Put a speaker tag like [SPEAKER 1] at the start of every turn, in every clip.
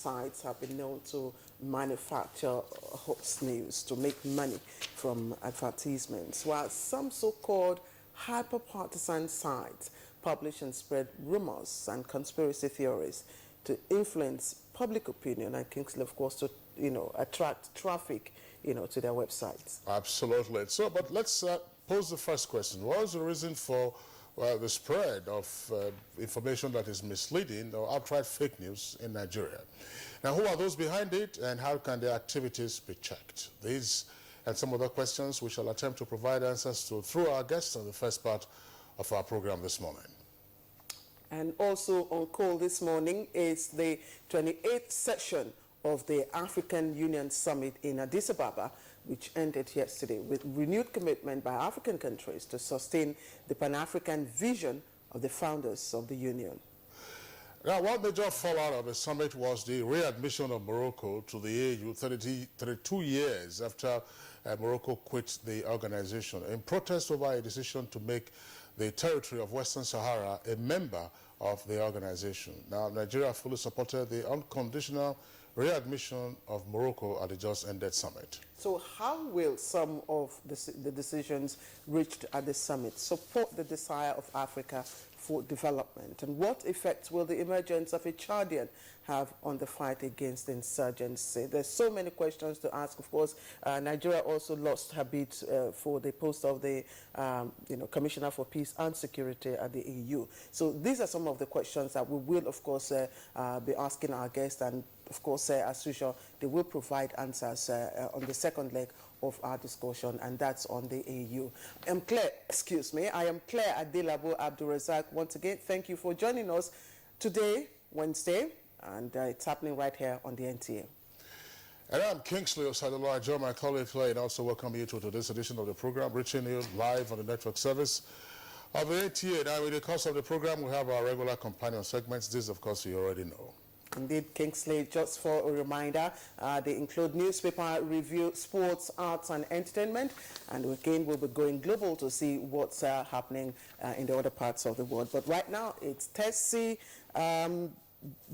[SPEAKER 1] sites have been known to manufacture hoax news to make money from advertisements, while some so-called hyper-partisan sites publish and spread rumors and conspiracy theories to influence public opinion and, Kingsley, of course, to attract traffic to their websites.
[SPEAKER 2] Absolutely. So, but let's pose the first question. What is the reason for the spread of information that is misleading or outright fake news in Nigeria? Now, who are those behind it, and how can their activities be checked? These and some other questions we shall attempt to provide answers to through our guests in the first part of our program this morning. And
[SPEAKER 1] also on call this morning is the 28th session of the African Union Summit in Addis Ababa, which ended yesterday with renewed commitment by African countries to sustain the Pan-African vision of the founders of the Union.
[SPEAKER 2] Now, one major fallout of the summit was the readmission of Morocco to the AU 32 years after Morocco quit the organization in protest over a decision to make the territory of Western Sahara a member of the organization. Now, Nigeria fully supported the unconditional readmission of Morocco at the just ended summit.
[SPEAKER 1] So how will some of the decisions reached at the summit support the desire of Africa for development? And what effect will the emergence of a Chadian have on the fight against insurgency? There's so many questions to ask. Of course, Nigeria also lost her bid for the post of the Commissioner for Peace and Security at the EU. So these are some of the questions that we will, of course, be asking our guests, and of course, as usual, they will provide answers on the second leg of our discussion, and that's on the AU. I am Claire Adelabo Abdulrazak. Once again, thank you for joining us today, Wednesday, and it's happening right here on the NTA.
[SPEAKER 2] And I'm Kingsley Osadolo. I join my colleague Claire and also welcome you to this edition of the program, reaching you live on the network service of the NTA. Now, in the course of the program, we have our regular companion segments. This, of course, you already know.
[SPEAKER 1] Indeed, Kingsley, just for a reminder, they include newspaper review, sports, arts and entertainment, and again we'll be going global to see what's happening in the other parts of the world. But right now it's Tessie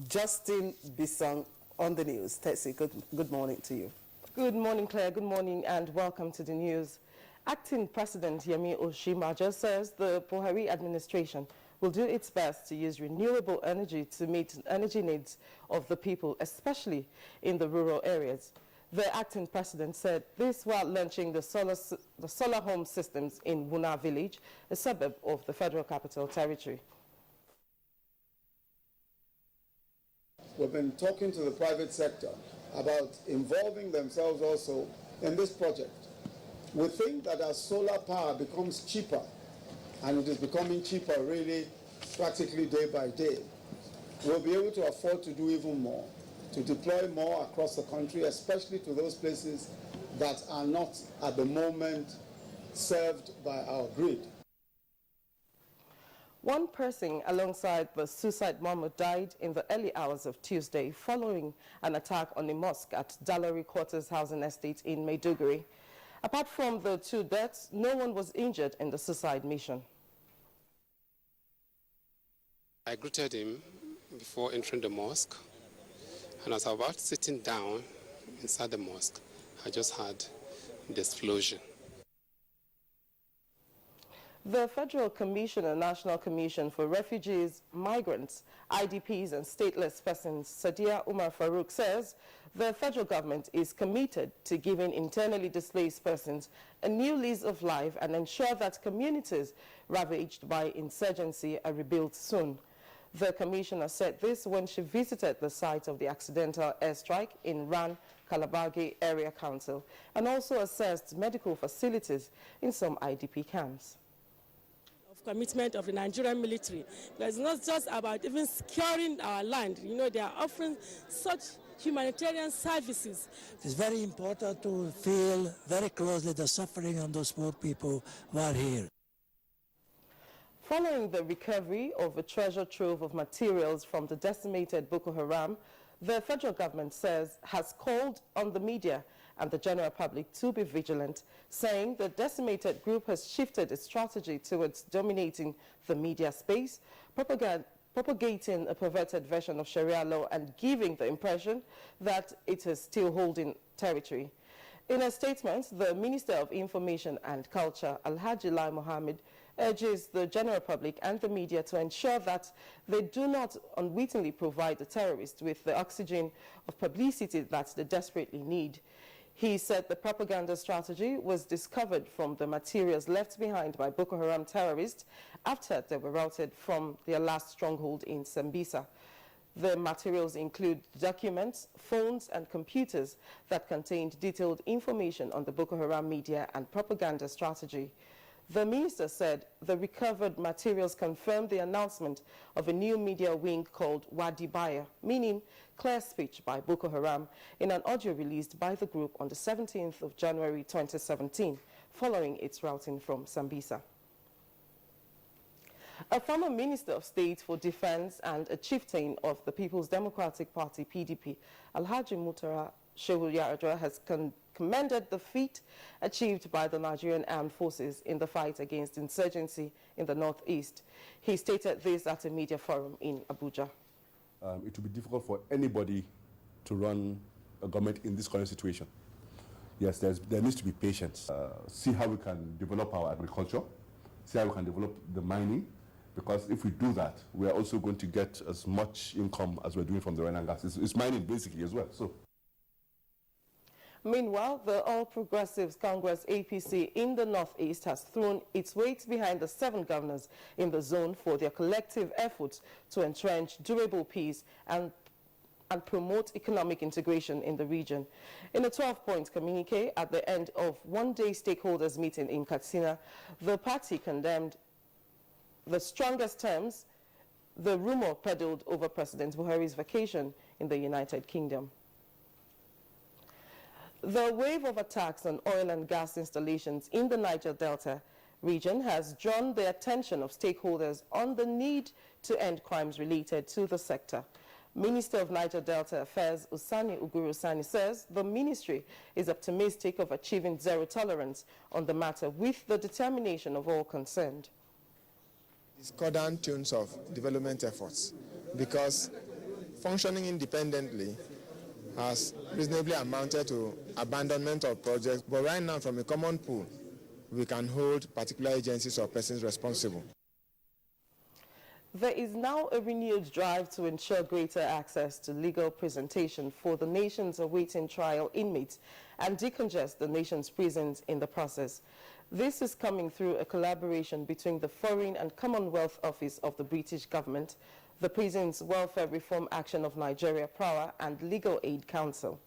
[SPEAKER 1] Justin Bisong on the news. Tessie, good morning to you.
[SPEAKER 3] Good morning, Claire. Good morning and welcome to the news. Acting President Yemi Oshimaja says the Buhari administration will do its best to use renewable energy to meet energy needs of the people, especially in the rural areas. The acting president said this while launching the solar home systems in Wuna village, a suburb of the Federal Capital Territory.
[SPEAKER 4] We've been talking to the private sector about involving themselves also in this project. We think that as solar power becomes cheaper, and it is becoming cheaper really practically day by day, we'll be able to afford to do even more, to deploy more across the country, especially to those places that are not at the moment served by our grid.
[SPEAKER 3] One person alongside the suicide bomber died in the early hours of Tuesday following an attack on a mosque at Dalari Quarters Housing Estate in Maiduguri. Apart from the two deaths, no one was injured in the suicide mission.
[SPEAKER 5] I greeted him before entering the mosque, and as I was about sitting down inside the mosque, I just had the explosion.
[SPEAKER 3] The Federal Commissioner, National Commission for Refugees, Migrants, IDPs and Stateless Persons, Sadia Umar Farouk, says the federal government is committed to giving internally displaced persons a new lease of life and ensure that communities ravaged by insurgency are rebuilt soon. The commissioner said this when she visited the site of the accidental airstrike in Ran Kalabagi Area Council and also assessed medical facilities in some IDP camps.
[SPEAKER 6] Commitment of the Nigerian military. But it's not just about even securing our land. You know, they are offering such humanitarian services.
[SPEAKER 7] It's very important to feel very closely the suffering of those poor people who are here.
[SPEAKER 3] Following the recovery of a treasure trove of materials from the decimated Boko Haram, the federal government has called on the media and the general public to be vigilant, saying the decimated group has shifted its strategy towards dominating the media space, propagating a perverted version of Sharia law and giving the impression that it is still holding territory. In a statement, the Minister of Information and Culture, Alhaji Lai Mohammed, urges the general public and the media to ensure that they do not unwittingly provide the terrorists with the oxygen of publicity that they desperately need. He said the propaganda strategy was discovered from the materials left behind by Boko Haram terrorists after they were routed from their last stronghold in Sambisa. The materials include documents, phones, and computers that contained detailed information on the Boko Haram media and propaganda strategy. The minister said the recovered materials confirmed the announcement of a new media wing called Wadibaya, meaning clear speech by Boko Haram, in an audio released by the group on the 17th of January 2017, following its routing from Sambisa. A former Minister of State for Defense and a chieftain of the People's Democratic Party, PDP, Alhaji Mutara Shehu Yar'Adua, has commended the feat achieved by the Nigerian armed forces in the fight against insurgency in the northeast. He stated this at a media forum in Abuja.
[SPEAKER 8] It will be difficult for anybody to run a government in this current situation. Yes, there needs to be patience. See how we can develop our agriculture, see how we can develop the mining, because if we do that, we are also going to get as much income as we're doing from the oil and gas. It's mining basically as well. So.
[SPEAKER 3] Meanwhile, the All Progressives Congress APC in the Northeast has thrown its weight behind the 7 governors in the zone for their collective efforts to entrench durable peace and promote economic integration in the region. In a 12-point communique at the end of one-day stakeholders meeting in Katsina, the party condemned the strongest terms the rumor peddled over President Buhari's vacation in the United Kingdom. The wave of attacks on oil and gas installations in the Niger Delta region has drawn the attention of stakeholders on the need to end crimes related to the sector. Minister of Niger Delta Affairs Usani Uguru Usani says the ministry is optimistic of achieving zero tolerance on the matter with the determination of all concerned.
[SPEAKER 9] Discordant tunes of development efforts, because functioning independently has reasonably amounted to abandonment of projects, but right now from a common pool we can hold particular agencies or persons responsible.
[SPEAKER 3] There is now a renewed drive to ensure greater access to legal presentation for the nation's awaiting trial inmates and decongest the nation's prisons in the process. This is coming through a collaboration between the Foreign and Commonwealth Office of the British government, the Prisons Welfare Reform Action of Nigeria, PRAWA, and Legal Aid Council.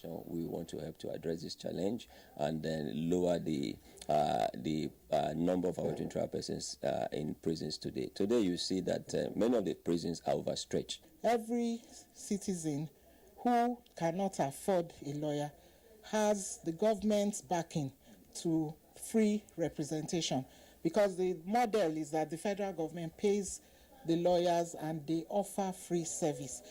[SPEAKER 10] So we want to help to address this challenge and then lower the number of awaiting trial persons in prisons today. Today you see that many of the prisons are overstretched.
[SPEAKER 11] Every citizen who cannot afford a lawyer has the government's backing to free representation, because the model is that the federal government pays the lawyers and they offer free service.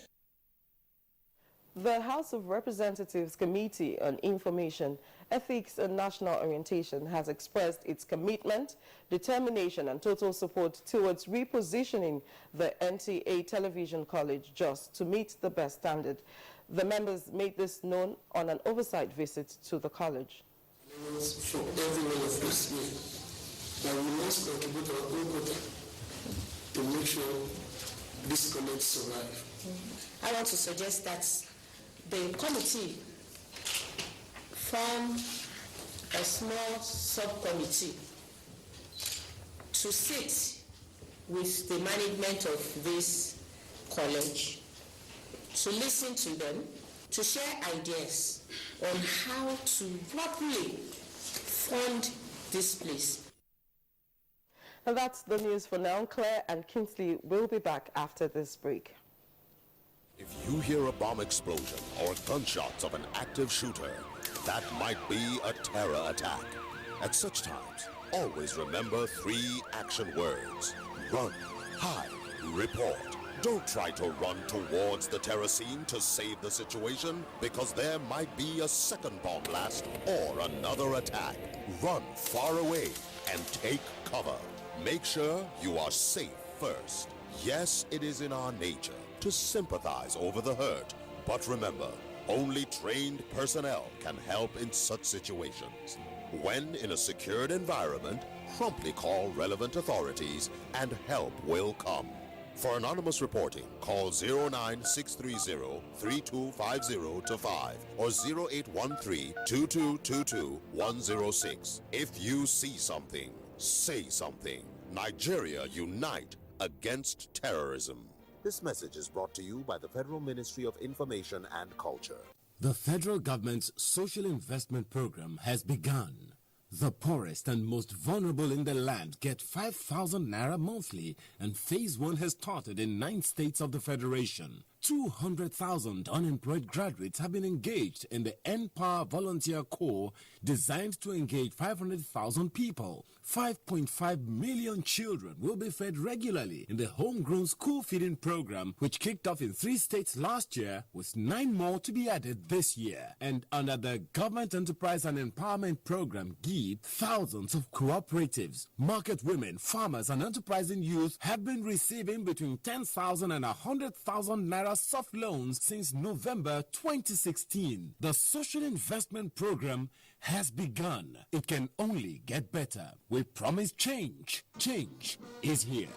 [SPEAKER 3] The House of Representatives Committee on Information, Ethics and National Orientation has expressed its commitment, determination and total support towards repositioning the NTA Television College Jos to meet the best standard. The members made this known on an oversight visit to the college.
[SPEAKER 12] For every one of us here, that we must contribute our own quota to make sure this college survive.
[SPEAKER 13] I want to suggest that the committee form a small subcommittee to sit with the management of this college, to listen to them, to share ideas on how to properly fund this place.
[SPEAKER 3] And that's the news for now. Claire and Kingsley will be back after this break.
[SPEAKER 14] If you hear a bomb explosion or gunshots of an active shooter, that might be a terror attack. At such times, always remember 3 action words: run, hide, report. Don't try to run towards the terror scene to save the situation, because there might be a second bomb blast or another attack. Run far away and take cover. Make sure you are safe first. Yes, it is in our nature to sympathize over the hurt, but remember, only trained personnel can help in such situations. When in a secured environment, promptly call relevant authorities and help will come. For anonymous reporting, call 09630-3250-5 or 0813-2222-106. If you see something, say something. Nigeria unite against terrorism. This message is brought to you by the Federal Ministry of Information and Culture.
[SPEAKER 15] The federal government's social investment program has begun. The poorest and most vulnerable in the land get 5,000 naira monthly, and phase 1 has started in 9 states of the federation. 200,000 unemployed graduates have been engaged in the N-Power Volunteer Corps, designed to engage 500,000 people. 5.5 million children will be fed regularly in the homegrown school feeding program, which kicked off in 3 states last year, with 9 more to be added this year. And under the Government Enterprise and Empowerment Program, GEEP, thousands of cooperatives, market women, farmers, and enterprising youth have been receiving between 10,000 and 100,000 naira soft loans since November 2016. The Social Investment Program has begun. It can only get better. We promise change. Change is here.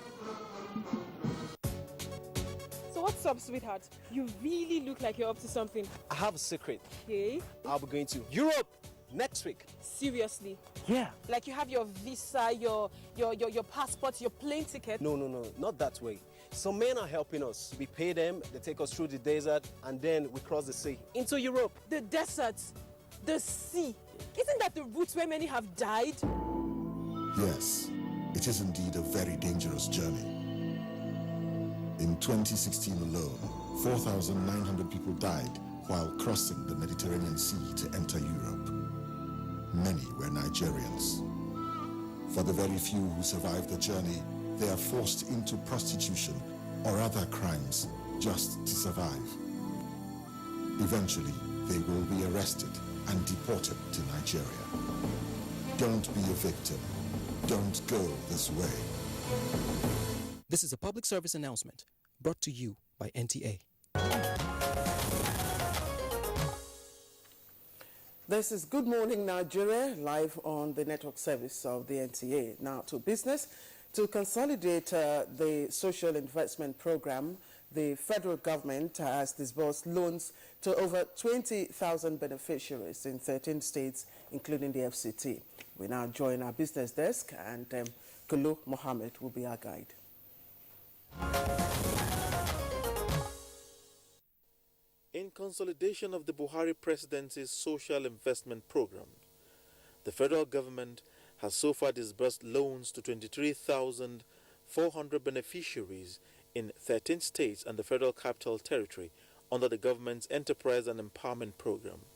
[SPEAKER 6] So what's up, sweetheart? You really look like you're up to something.
[SPEAKER 16] I have a secret.
[SPEAKER 6] Okay.
[SPEAKER 16] I'll be going to Europe next week.
[SPEAKER 6] Seriously?
[SPEAKER 16] Yeah.
[SPEAKER 6] Like you have your visa, your passport, your plane ticket?
[SPEAKER 16] No, not that way. Some men are helping us. We pay them, they take us through the desert, and then we cross the sea into Europe.
[SPEAKER 6] The desert, the sea. Isn't that the route where many have died?
[SPEAKER 17] Yes, it is indeed a very dangerous journey. In 2016 alone, 4,900 people died while crossing the Mediterranean Sea to enter Europe. Many were Nigerians. For the very few who survived the journey, they are forced into prostitution or other crimes just to survive. Eventually, they will be arrested and deported to Nigeria. Don't be a victim. Don't go this way.
[SPEAKER 18] This is a public service announcement brought to you by NTA.
[SPEAKER 1] This is Good Morning Nigeria, live on the network service of the NTA. Now to business. To consolidate the social investment program, the federal government has disbursed loans to over 20,000 beneficiaries in 13 states, including the FCT. We now join our business desk, and Kulu Mohammed will be our guide.
[SPEAKER 19] In consolidation of the Buhari presidency's social investment program, the federal government has so far disbursed loans to 23,400 beneficiaries in 13 states and the Federal Capital Territory under the government's Enterprise and Empowerment Program.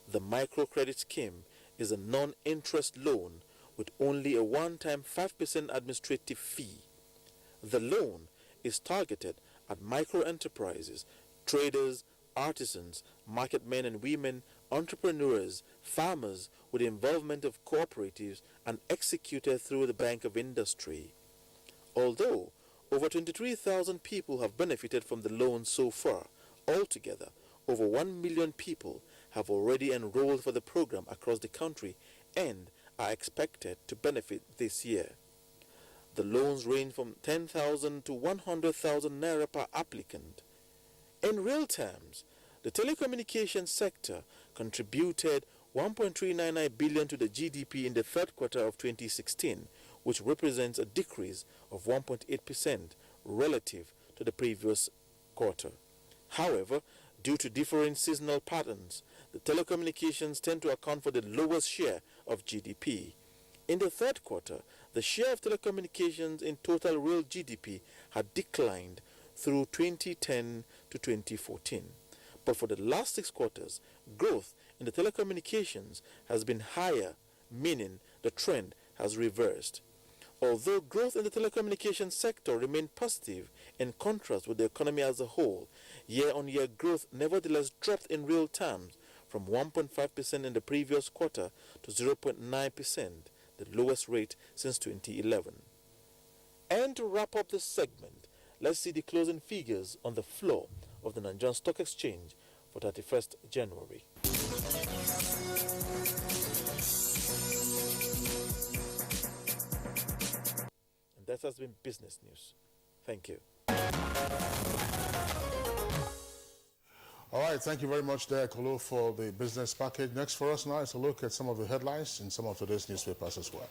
[SPEAKER 19] The microcredit scheme is a non-interest loan with only a one-time 5% administrative fee. The loan is targeted at micro-enterprises, traders, artisans, market men and women, entrepreneurs, farmers, with the involvement of cooperatives, and executed through the Bank of Industry. Although over 23,000 people have benefited from the loan so far, altogether over 1 million people have already enrolled for the program across the country and are expected to benefit this year. The loans range from 10,000 to 100,000 naira per applicant. In real terms, the telecommunications sector contributed 1.399 billion to the GDP in the third quarter of 2016, which represents a decrease of 1.8% relative to the previous quarter. However, due to differing seasonal patterns, the telecommunications tend to account for the lowest share of GDP. In the third quarter, the share of telecommunications in total real GDP had declined through 2010 to 2014. But for the last 6 quarters, growth in the telecommunications has been higher, meaning the trend has reversed. Although growth in the telecommunications sector remained positive in contrast with the economy as a whole, year-on-year growth nevertheless dropped in real terms from 1.5% in the previous quarter to 0.9%, the lowest rate since 2011. And to wrap up this segment, let's see the closing figures on the floor of the Nigerian Stock Exchange for 31st January. And that has been business news. Thank you.
[SPEAKER 2] All right, thank you very much there, Kolo, for the business package. Next for us now is a look at some of the headlines in some of today's newspapers as well.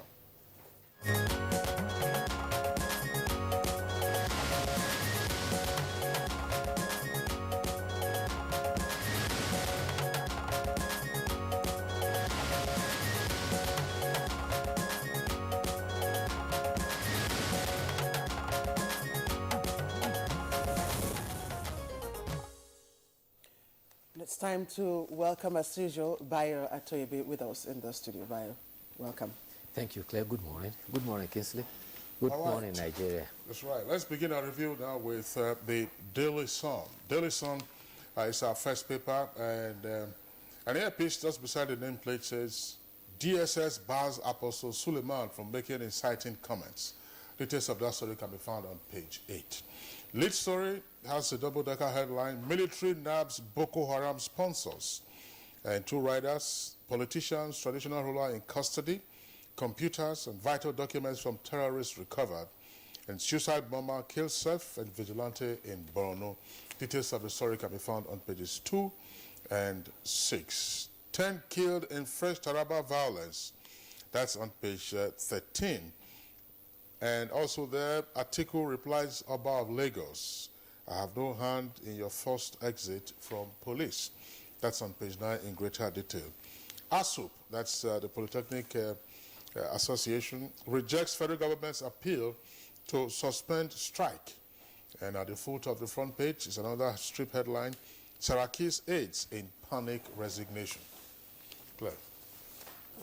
[SPEAKER 1] It's time to welcome, as usual, Bayo Atoyebe with us in the studio. Bayo, welcome.
[SPEAKER 20] Thank you, Claire. Good morning. Good morning, Kingsley. Good morning, Nigeria.
[SPEAKER 2] That's right. Let's begin our review now with the Daily Sun. Daily Sun is our first paper, and an earpiece just beside the nameplate says, DSS bars Apostle Suleiman from making inciting comments. Details of that story can be found on page 8. Lead story has a double-decker headline, Military nabs Boko Haram sponsors. And 2 riders, politicians, traditional ruler in custody, computers and vital documents from terrorists recovered. And suicide bomber kills self and vigilante in Borno. Details of the story can be found on pages 2 and 6. 10 killed in fresh Taraba violence. That's on page 13. And also there, Atiku replies Oba of Lagos, I have no hand in your forced exit from police. That's on page 9 in greater detail. ASUP, that's the Polytechnic Association, rejects federal government's appeal to suspend strike. And at the foot of the front page is another strip headline, Saraki's aides in panic resignation. Claire.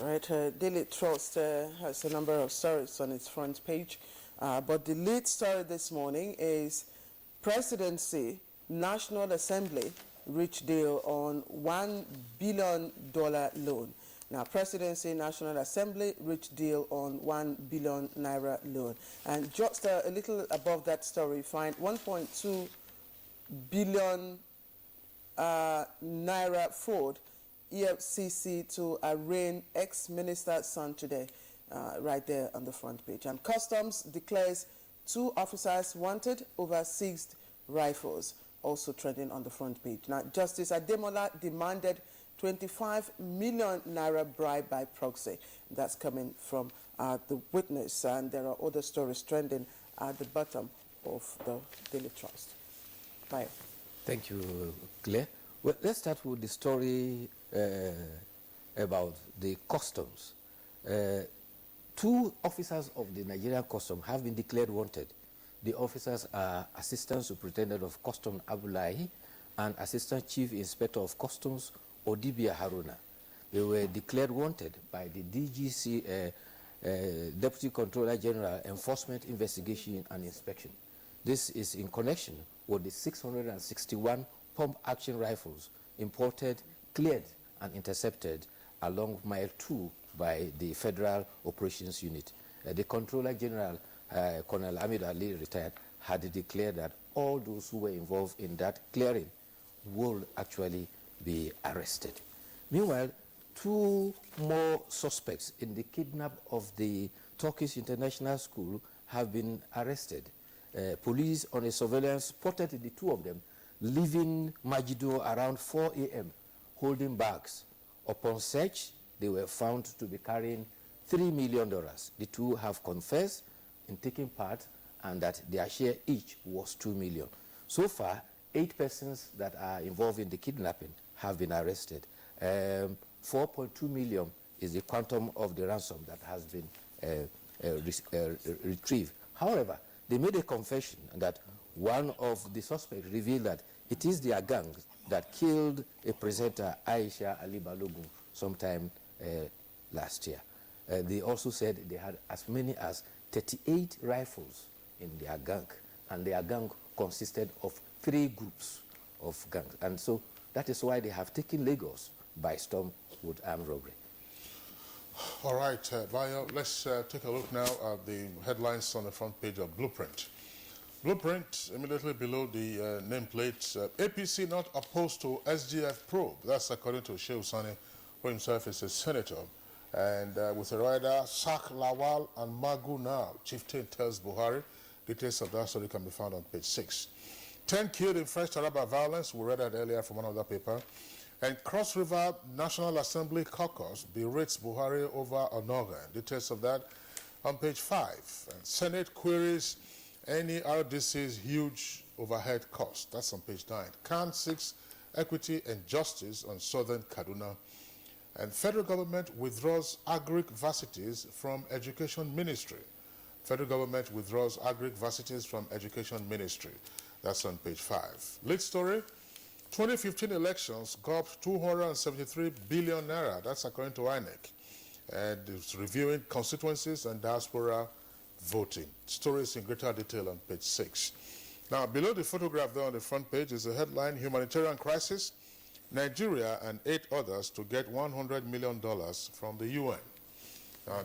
[SPEAKER 1] All right, Daily Trust has a number of stories on its front page, but the lead story this morning is Presidency, National Assembly reached deal on $1 billion loan. Now, Presidency, National Assembly reached deal on 1 billion naira loan. And just a little above that story, find 1.2 billion naira Ford EFCC to arraign ex-minister's son today, right there on the front page. And Customs declares 2 officers wanted over seized rifles, also trending on the front page. Now, Justice Ademola demanded 25 million naira bribe by proxy. That's coming from the witness, and there are other stories trending at the bottom of the Daily Trust. Bye.
[SPEAKER 20] Thank you, Claire. Well, let's start with the story about the customs. 2 officers of the Nigerian Customs have been declared wanted. The officers are Assistant Superintendent of Customs Abdullahi and Assistant Chief Inspector of Customs Odibia Haruna. They were declared wanted by the DGC, Deputy Controller General, Enforcement, Investigation and Inspection. This is in connection with the 661 pump-action rifles imported, cleared and intercepted along Mile 2 by the Federal Operations Unit. The Controller General, Colonel Amid Ali, retired, had declared that all those who were involved in that clearing will actually be arrested. Meanwhile, 2 more suspects in the kidnap of the Turkish International School have been arrested. Police on a surveillance spotted the 2 of them leaving Majido around 4 a.m. holding bags. Upon search, they were found to be carrying $3 million. The 2 have confessed in taking part and that their share each was $2 million. So far, 8 persons that are involved in the kidnapping have been arrested. 4.2 million is the quantum of the ransom that has been retrieved. However, they made a confession that one of the suspects revealed that it is their gang that killed a presenter, Aisha Ali Balogun, sometime last year. They also said they had as many as 38 rifles in their gang, and their gang consisted of 3 groups of gangs. And so that is why they have taken Lagos by storm with armed robbery.
[SPEAKER 2] All right, Bayo, let's take a look now at the headlines on the front page of Blueprint. Blueprint immediately below the nameplate. APC not opposed to SGF probe. That's according to Shehu Sani, who himself is a senator. And with a rider, Sak Lawal and Magu now, chieftain tells Buhari. Details of that story can be found on page 6. 10 killed in Fresh Taraba violence. We read that earlier from another paper. And Cross River National Assembly caucus berates Buhari over Onogan. Details of that on page 5. And Senate queries NERDC's huge overhead cost. That's on page 9. Khan seeks equity and justice on southern Kaduna. And federal government withdraws agric varsities from education ministry. Federal government withdraws agric varsities from education ministry. That's on page 5. Lead story, 2015 elections gulped 273 billion naira. That's according to INEC. And it's reviewing constituencies and diaspora voting. Stories in greater detail on page 6. Now, below the photograph there on the front page is the headline, Humanitarian Crisis, Nigeria and 8 others to get $100 million from the UN.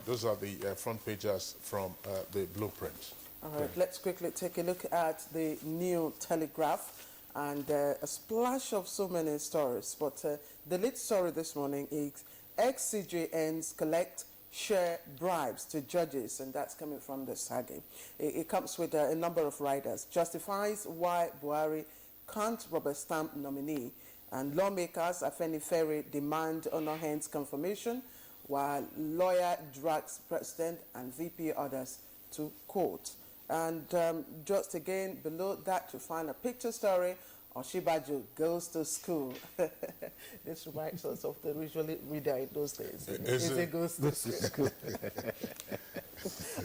[SPEAKER 2] Those are the front pages from the blueprint.
[SPEAKER 1] All right, let's quickly take a look at the New Telegraph and a splash of so many stories. But the lead story this morning is ex-CJNs collect share bribes to judges, and that's coming from the SAGE. It comes with a number of riders. Justifies why Buhari can't rubber stamp nominee, and lawmakers Afenifere demand Honor Hands confirmation, while lawyer drags president and VP orders to court. And just again below that you find a picture story. Oshibaju goes to school. This reminds us of the usual reader in those days. It goes to school.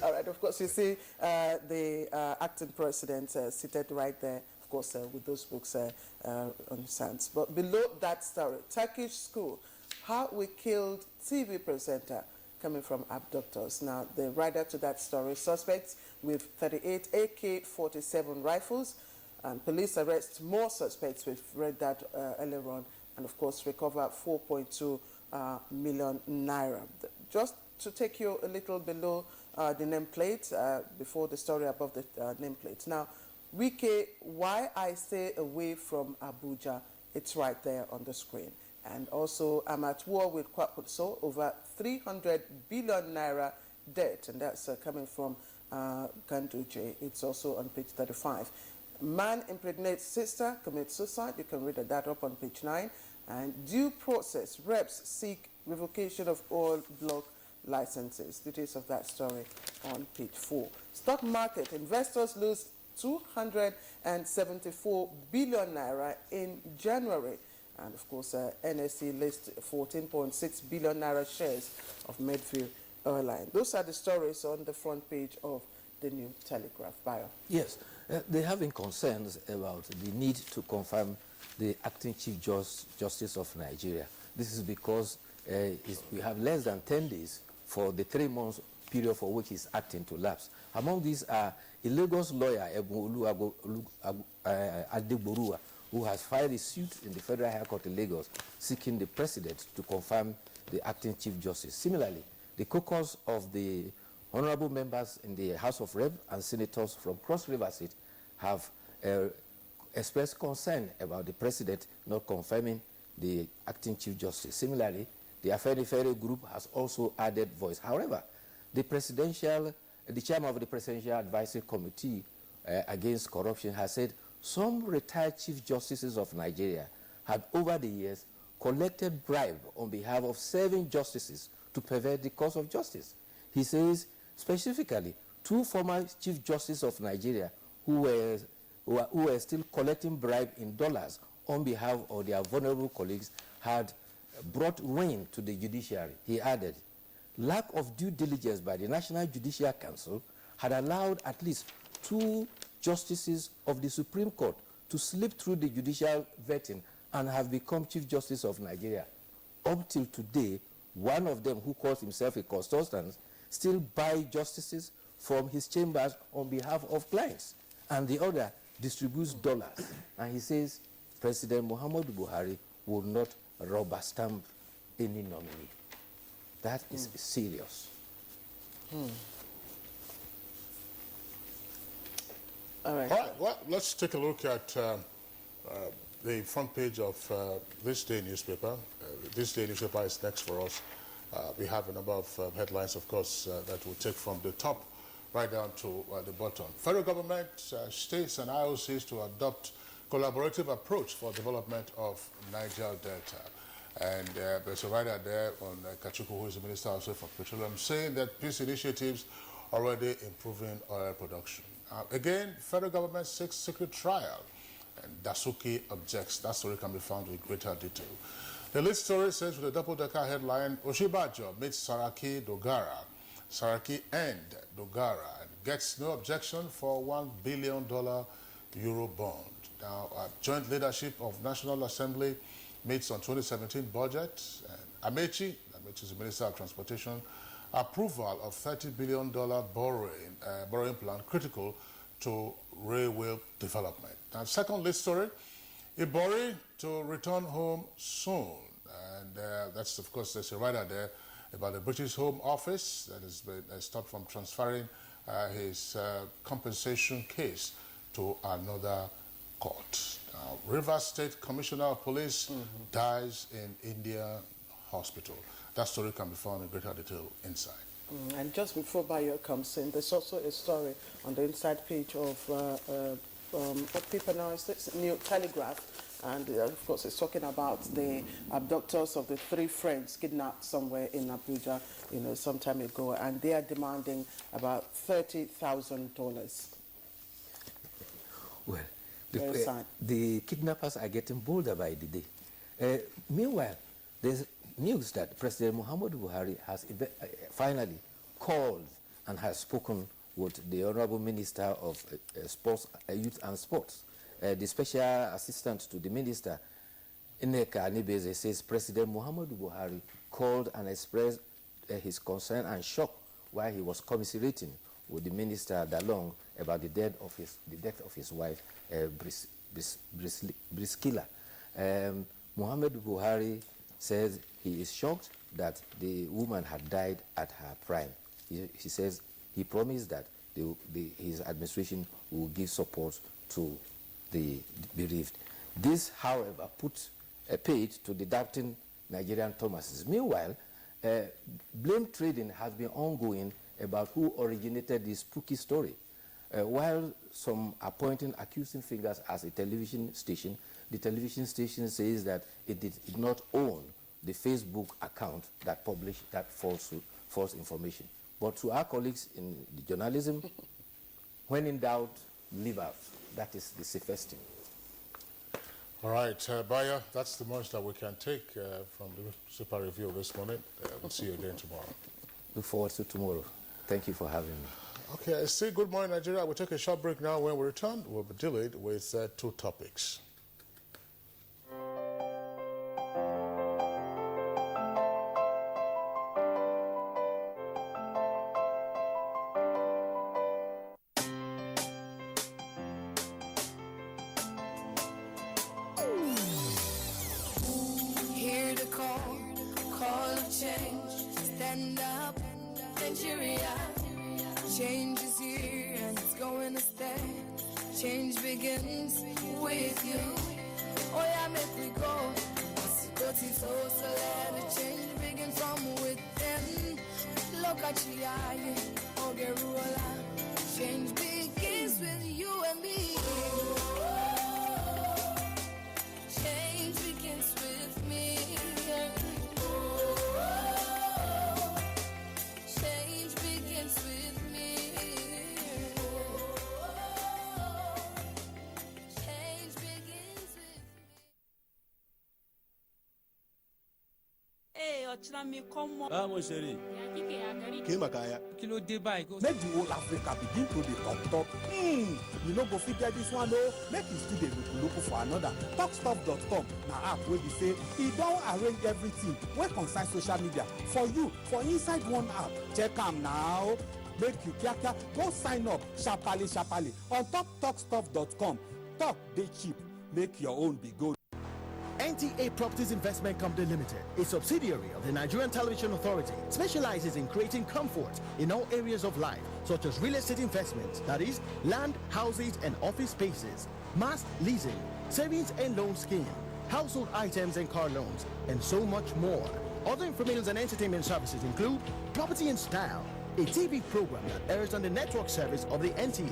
[SPEAKER 1] All right, of course, you see the acting president seated right there, of course, with those books on his hands. But below that story, Turkish school, how we killed TV presenter, coming from abductors. Now, the writer to that story, suspects with 38 AK-47 rifles, and police arrest more suspects. We've read that earlier on, and of course recover 4.2 million naira. Just to take you a little below the nameplate, before the story above the nameplate. Now, Wike, why I stay away from Abuja, it's right there on the screen. And also, I'm at war with Kwakutso over 300 billion naira debt, and that's coming from Ganduje. It's also on page 35. Man impregnates sister, commits suicide. You can read that up on page 9. And due process, reps seek revocation of all block licenses. Details of that story on page 4. Stock market, investors lose 274 billion naira in January. And of course, NSE lists 14.6 billion naira shares of Medview Airline. Those are the stories on the front page of the New Telegraph. Bio.
[SPEAKER 20] Yes, they have been concerns about the need to confirm the acting Chief Justice of Nigeria. This is because we have less than 10 days for the 3 months period for which he's acting to lapse. Among these are a Lagos lawyer, Adeborua, who has filed a suit in the Federal High Court in Lagos seeking the president to confirm the acting Chief Justice. Similarly, the caucus of the honorable members in the House of Rep and senators from Cross River State have expressed concern about the president not confirming the acting Chief Justice. Similarly, the Afenifere group has also added voice. However, the chairman of the Presidential Advisory Committee against Corruption has said some retired Chief Justices of Nigeria had over the years collected bribe on behalf of 7 justices to pervert the course of justice. He says specifically 2 former Chief Justices of Nigeria who were still collecting bribe in dollars on behalf of their vulnerable colleagues had brought ruin to the judiciary. He added, lack of due diligence by the National Judicial Council had allowed at least 2 justices of the Supreme Court to slip through the judicial vetting and have become Chief Justice of Nigeria. Up till today, one of them, who calls himself a consultant, still buys justices from his chambers on behalf of clients, and the other distributes dollars. And he says President Muhammadu Buhari will not rubber stamp any nominee. That is serious.
[SPEAKER 1] All right.
[SPEAKER 2] All right, well, let's take a look at the front page of this day newspaper. This day newspaper is next for us. We have a number of headlines, of course, that we'll take from the top right down to the bottom. Federal government, states and IOCs to adopt collaborative approach for development of Niger Delta. And there's a writer there on Kachuku, who is the Minister also for Petroleum, saying that peace initiatives are already improving oil production. Again, federal government seeks secret trial, and Dasuki objects. That story can be found with greater detail. The lead story says with a double-decker headline, Oshibajo meets Saraki Dogara. Saraki and Dogara and gets no objection for $1 billion Euro bond. Now, joint leadership of National Assembly meets on 2017 budget. And Amechi is the Minister of Transportation, approval of $30 billion borrowing plan critical to railway development. And second lead story, Ibori to return home soon. And that's, of course, there's a writer there about the British Home Office that has been stopped from transferring his compensation case to another court. Rivers State Commissioner of Police dies in India hospital. That story can be found in greater detail inside.
[SPEAKER 1] And just before Bayo comes in, there's also a story on the inside page of what paper now is this? New Telegraph. And of course, it's talking about the abductors of the 3 friends kidnapped somewhere in Abuja, some time ago, and they are demanding about $30,000.
[SPEAKER 20] Well, the kidnappers are getting bolder by the day. Meanwhile, there's news that President Muhammadu Buhari has finally called and has spoken with the Honorable Minister of Sports, Youth and Sports. The Special Assistant to the Minister, Nneka Anibeze, says President Muhammadu Buhari called and expressed his concern and shock while he was commiserating with the Minister Dalong about the death of his wife, Briskila. Muhammadu Buhari says he is shocked that the woman had died at her prime. He says he promised that his administration will give support to the bereaved. This, however, puts a paid to the doubting Nigerian Thomases. Meanwhile, blame trading has been ongoing about who originated this spooky story. While some are pointing accusing fingers as a television station, the television station says that it did not own the Facebook account that published that false information. But to our colleagues in the journalism, when in doubt, leave out. That is the safest thing.
[SPEAKER 2] All right, Bayer, that's the most that we can take from the Super Review this morning. We'll see you again tomorrow.
[SPEAKER 20] Look forward to tomorrow. Thank you for having me.
[SPEAKER 2] Okay, I see. Good morning, Nigeria. We'll take a short break now. When we return, we'll be dealing with 2 topics.
[SPEAKER 21] Hear the call of change. Stand up, Nigeria. Change is here and it's going to stay. Change begins with you. Oh yeah, make we go. Dirty so let the change begin from within. Look at you, Ogeruola. Change begins with you and me. Change begins with me. Change begins with me. Change begins with me.
[SPEAKER 22] Hey, Ochinami, come on.
[SPEAKER 23] Ah, mon chéri.
[SPEAKER 22] Kemakaya.
[SPEAKER 23] Kilo dey by go. Make the whole Africa begin to dey talk. You no go fit get this one though. Make you still dey look for another. Talkstop.com na app wey be say e don arrange everything wey concern social media for you for inside one app. Check am now. Make you kiakia go sign up sharparly on top talkstop.com. Talk dey cheap. Make your own be good.
[SPEAKER 4] NTA Properties Investment Company Limited, a subsidiary of the Nigerian Television Authority, specializes in creating comfort in all areas of life, such as real estate investments, that is, land, houses, and office spaces, mass leasing, savings and loan scheme, household items and car loans, and so much more. Other information and entertainment services include Property in Style, a TV program that airs on the network service of the NTA,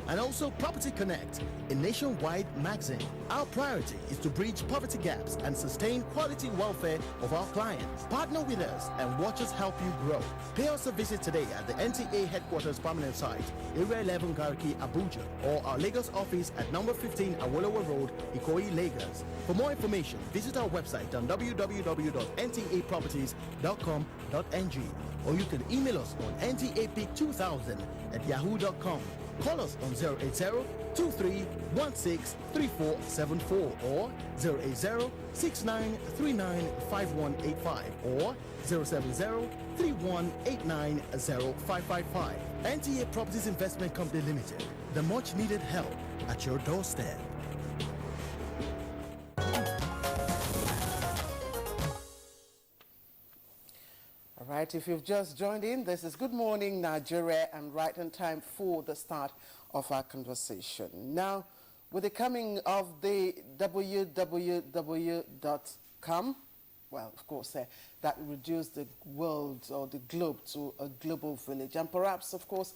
[SPEAKER 4] and also Property Connect, a nationwide magazine. Our priority is to bridge poverty gaps and sustain quality welfare of our clients. Partner with us and watch us help you grow. Pay us a visit today at the NTA headquarters permanent site, Area 11 Garki, Abuja, or our Lagos office at number 15 Awolowo Road, Ikoyi, Lagos. For more information, visit our website on www.ntaproperties.com.ng, or you can email us on ntap2000@yahoo.com. Call us on 080-2316-3474 or 080-6939-5185 or 070-3189-0555. NTA Properties Investment Company Limited, the much needed help at your doorstep.
[SPEAKER 1] All right, if you've just joined in, this is Good Morning Nigeria, and right on time for the start of our conversation. Now, with the coming of the www.com, well, of course, that reduced the world or the globe to a global village. And perhaps, of course,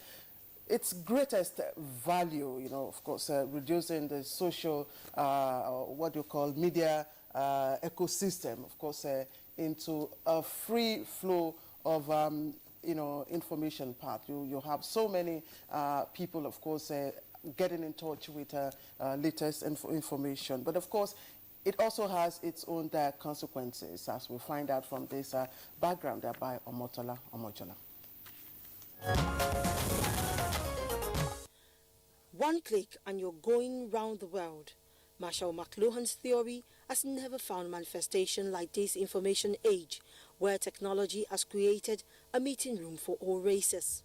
[SPEAKER 1] its greatest value, of course, reducing the social, what you call media ecosystem, of course, into a free flow of, information part. You have so many people, of course, getting in touch with latest information. But, of course, it also has its own consequences, as we find out from this background by Omotola Omojola.
[SPEAKER 5] One click and you're going round the world. Marshall McLuhan's theory has never found manifestation like this information age, where technology has created a meeting room for all races.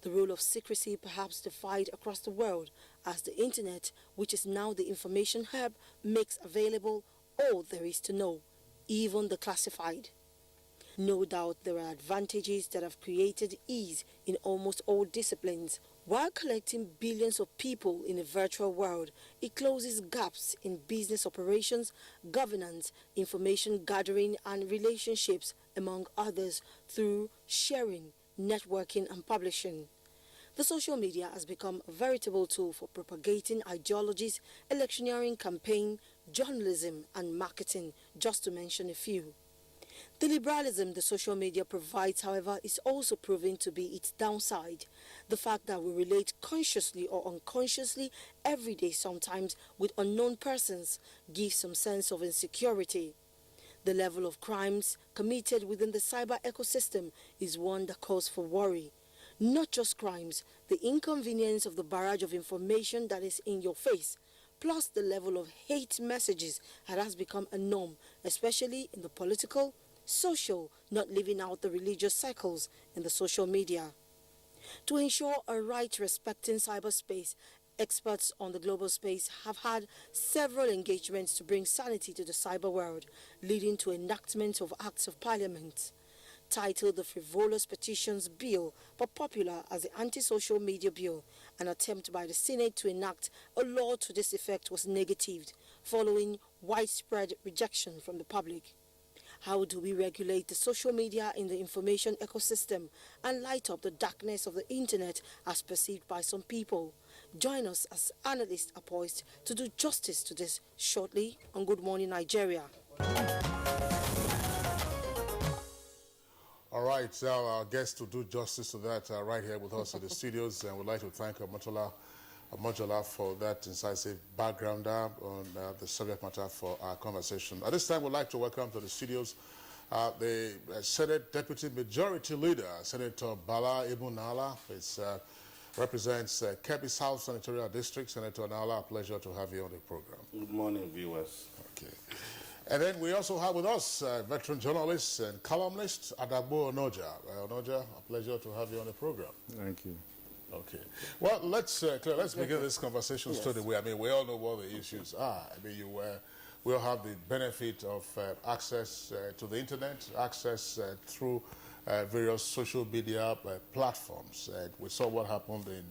[SPEAKER 5] The rule of secrecy perhaps defied across the world, as the internet, which is now the information hub, makes available all there is to know, even the classified. No doubt there are advantages that have created ease in almost all disciplines. While collecting billions of people in a virtual world, it closes gaps in business operations, governance, information gathering, and relationships, among others, through sharing, networking, and publishing. The social media has become a veritable tool for propagating ideologies, electioneering campaign, journalism, and marketing, just to mention a few. The liberalism the social media provides, however, is also proving to be its downside. The fact that we relate consciously or unconsciously every day, sometimes with unknown persons, gives some sense of insecurity. The level of crimes committed within the cyber ecosystem is one that calls for worry. Not just crimes, the inconvenience of the barrage of information that is in your face, plus the level of hate messages that has become a norm, especially in the political, social, not leaving out the religious cycles in the social media. To ensure a right respecting cyberspace, experts on the global space have had several engagements to bring sanity to the cyber world, leading to enactment of acts of parliament. Titled the Frivolous Petitions Bill, but popular as the Anti-Social Media Bill, an attempt by the Senate to enact a law to this effect was negatived, following widespread rejection from the public. How do we regulate the social media in the information ecosystem and light up the darkness of the internet as perceived by some people? Join us as analysts are poised to do justice to this shortly on Good Morning Nigeria.
[SPEAKER 2] All right, so our guest to do justice to that right here with us in the studios, and we'd like to thank Omotola for that incisive background on the subject matter for our conversation. At this time, we'd like to welcome to the studios the Senate Deputy Majority Leader, Senator Bala Ibn Nala. It represents Kebbi South Senatorial District. Senator Nala, a pleasure to have you on the program.
[SPEAKER 7] Good morning, viewers.
[SPEAKER 2] Okay. And then we also have with us veteran journalist and columnist Adagbo Onoja. Onoja, a pleasure to have you on the program.
[SPEAKER 7] Thank you.
[SPEAKER 2] Okay. Well, let's begin this conversation straight away. I mean, we all know what the issues are. I mean, you were we all have the benefit of access to the internet, access through various social media platforms. We saw what happened in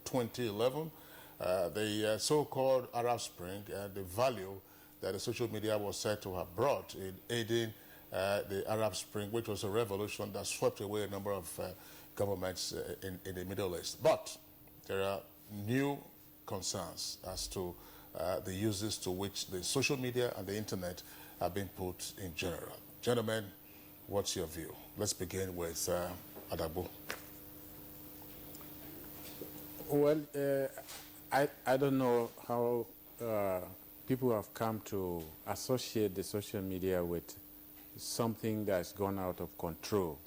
[SPEAKER 2] 2011, the so-called Arab Spring, and the value that the social media was said to have brought in aiding the Arab Spring, which was a revolution that swept away a number of governments in the Middle East. But there are new concerns as to the uses to which the social media and the internet have been put in general. Gentlemen, what's your view? Let's begin with Adabu.
[SPEAKER 7] Well, I don't know how people have come to associate the social media with something that's gone out of control.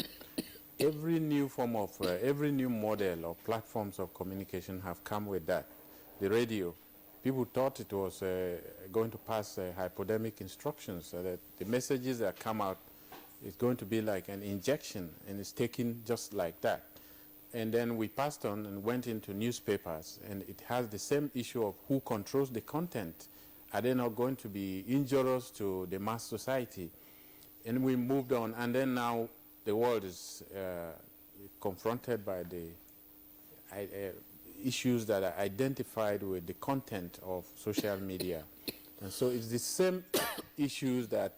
[SPEAKER 7] Every new form of, every new model of platforms of communication have come with that. The radio, people thought it was going to pass hypodermic instructions, so that the messages that come out is going to be like an injection, and it's taken just like that. And then we passed on and went into newspapers, and it has the same issue of who controls the content. Are they not going to be injurious to the mass society? And we moved on, and then now the world is confronted by the issues that are identified with the content of social media. And so it's the same issues that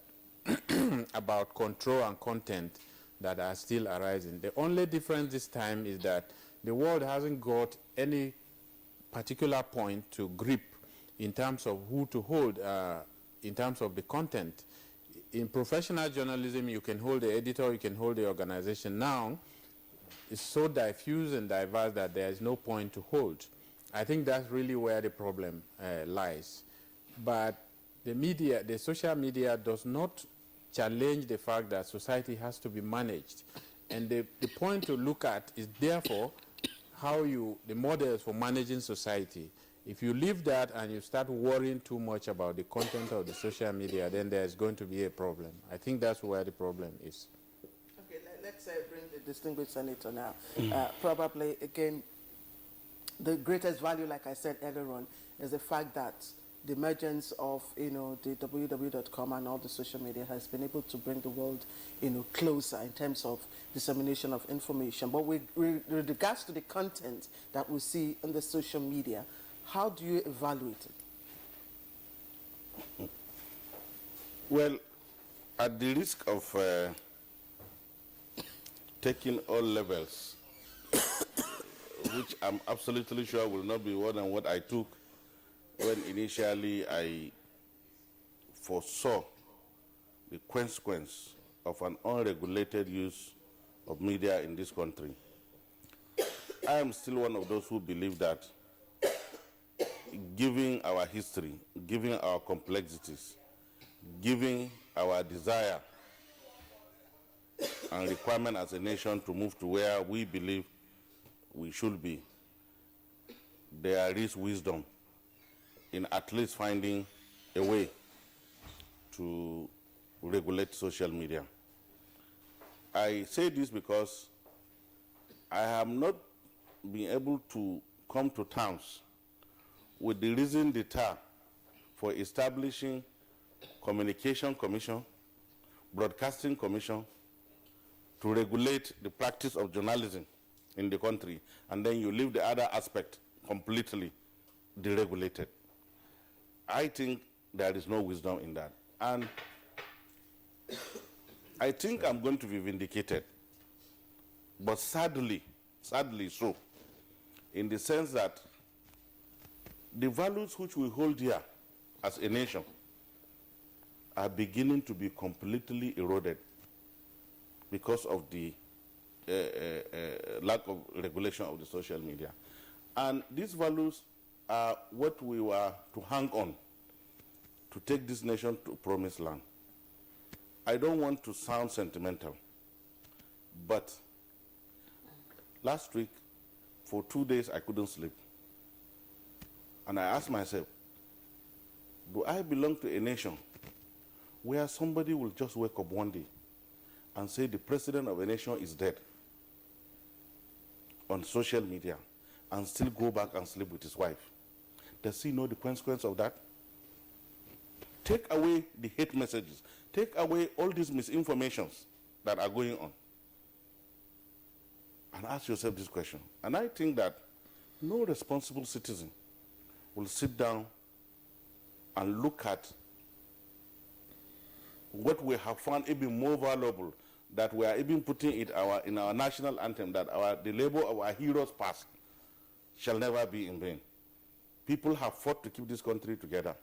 [SPEAKER 7] about control and content that are still arising. The only difference this time is that the world hasn't got any particular point to grip in terms of who to hold in terms of the content. In professional journalism, you can hold the editor, you can hold the organization. Now, it's so diffuse and diverse that there is no point to hold. I think that's really where the problem lies. But the media, the social media does not challenge the fact that society has to be managed. And the point to look at is therefore how the models for managing society. If you leave that and you start worrying too much about the content of the social media, then there's going to be a problem. I think that's where the problem is.
[SPEAKER 1] Okay, let's bring the distinguished senator now. Probably, again, the greatest value, like I said earlier on, is the fact that the emergence of, the www.com and all the social media has been able to bring the world, closer in terms of dissemination of information. But with regards to the content that we see on the social media, how do you evaluate it?
[SPEAKER 8] Well, at the risk of taking all levels, which I'm absolutely sure will not be more than what I took when initially I foresaw the consequence of an unregulated use of media in this country. I am still one of those who believe that given our history, given our complexities, given our desire and requirement as a nation to move to where we believe we should be, there is wisdom in at least finding a way to regulate social media. I say this because I have not been able to come to terms with the reason d'etat for establishing Communication Commission, Broadcasting Commission, to regulate the practice of journalism in the country, and then you leave the other aspect completely deregulated. I think there is no wisdom in that. And I think I'm going to be vindicated, but sadly so, in the sense that the values which we hold here as a nation are beginning to be completely eroded because of the lack of regulation of the social media. And these values are what we were to hang on to take this nation to promised land. I don't want to sound sentimental, but last week, for 2 days, I couldn't sleep. And I asked myself, do I belong to a nation where somebody will just wake up one day and say the president of a nation is dead on social media and still go back and sleep with his wife? Does he know the consequence of that? Take away the hate messages. Take away all these misinformations that are going on. And ask yourself this question. And I think that no responsible citizen will sit down and look at what we have found even more valuable, that we are even putting it in our national anthem, that the labor of our heroes past shall never be in vain. People have fought to keep this country together.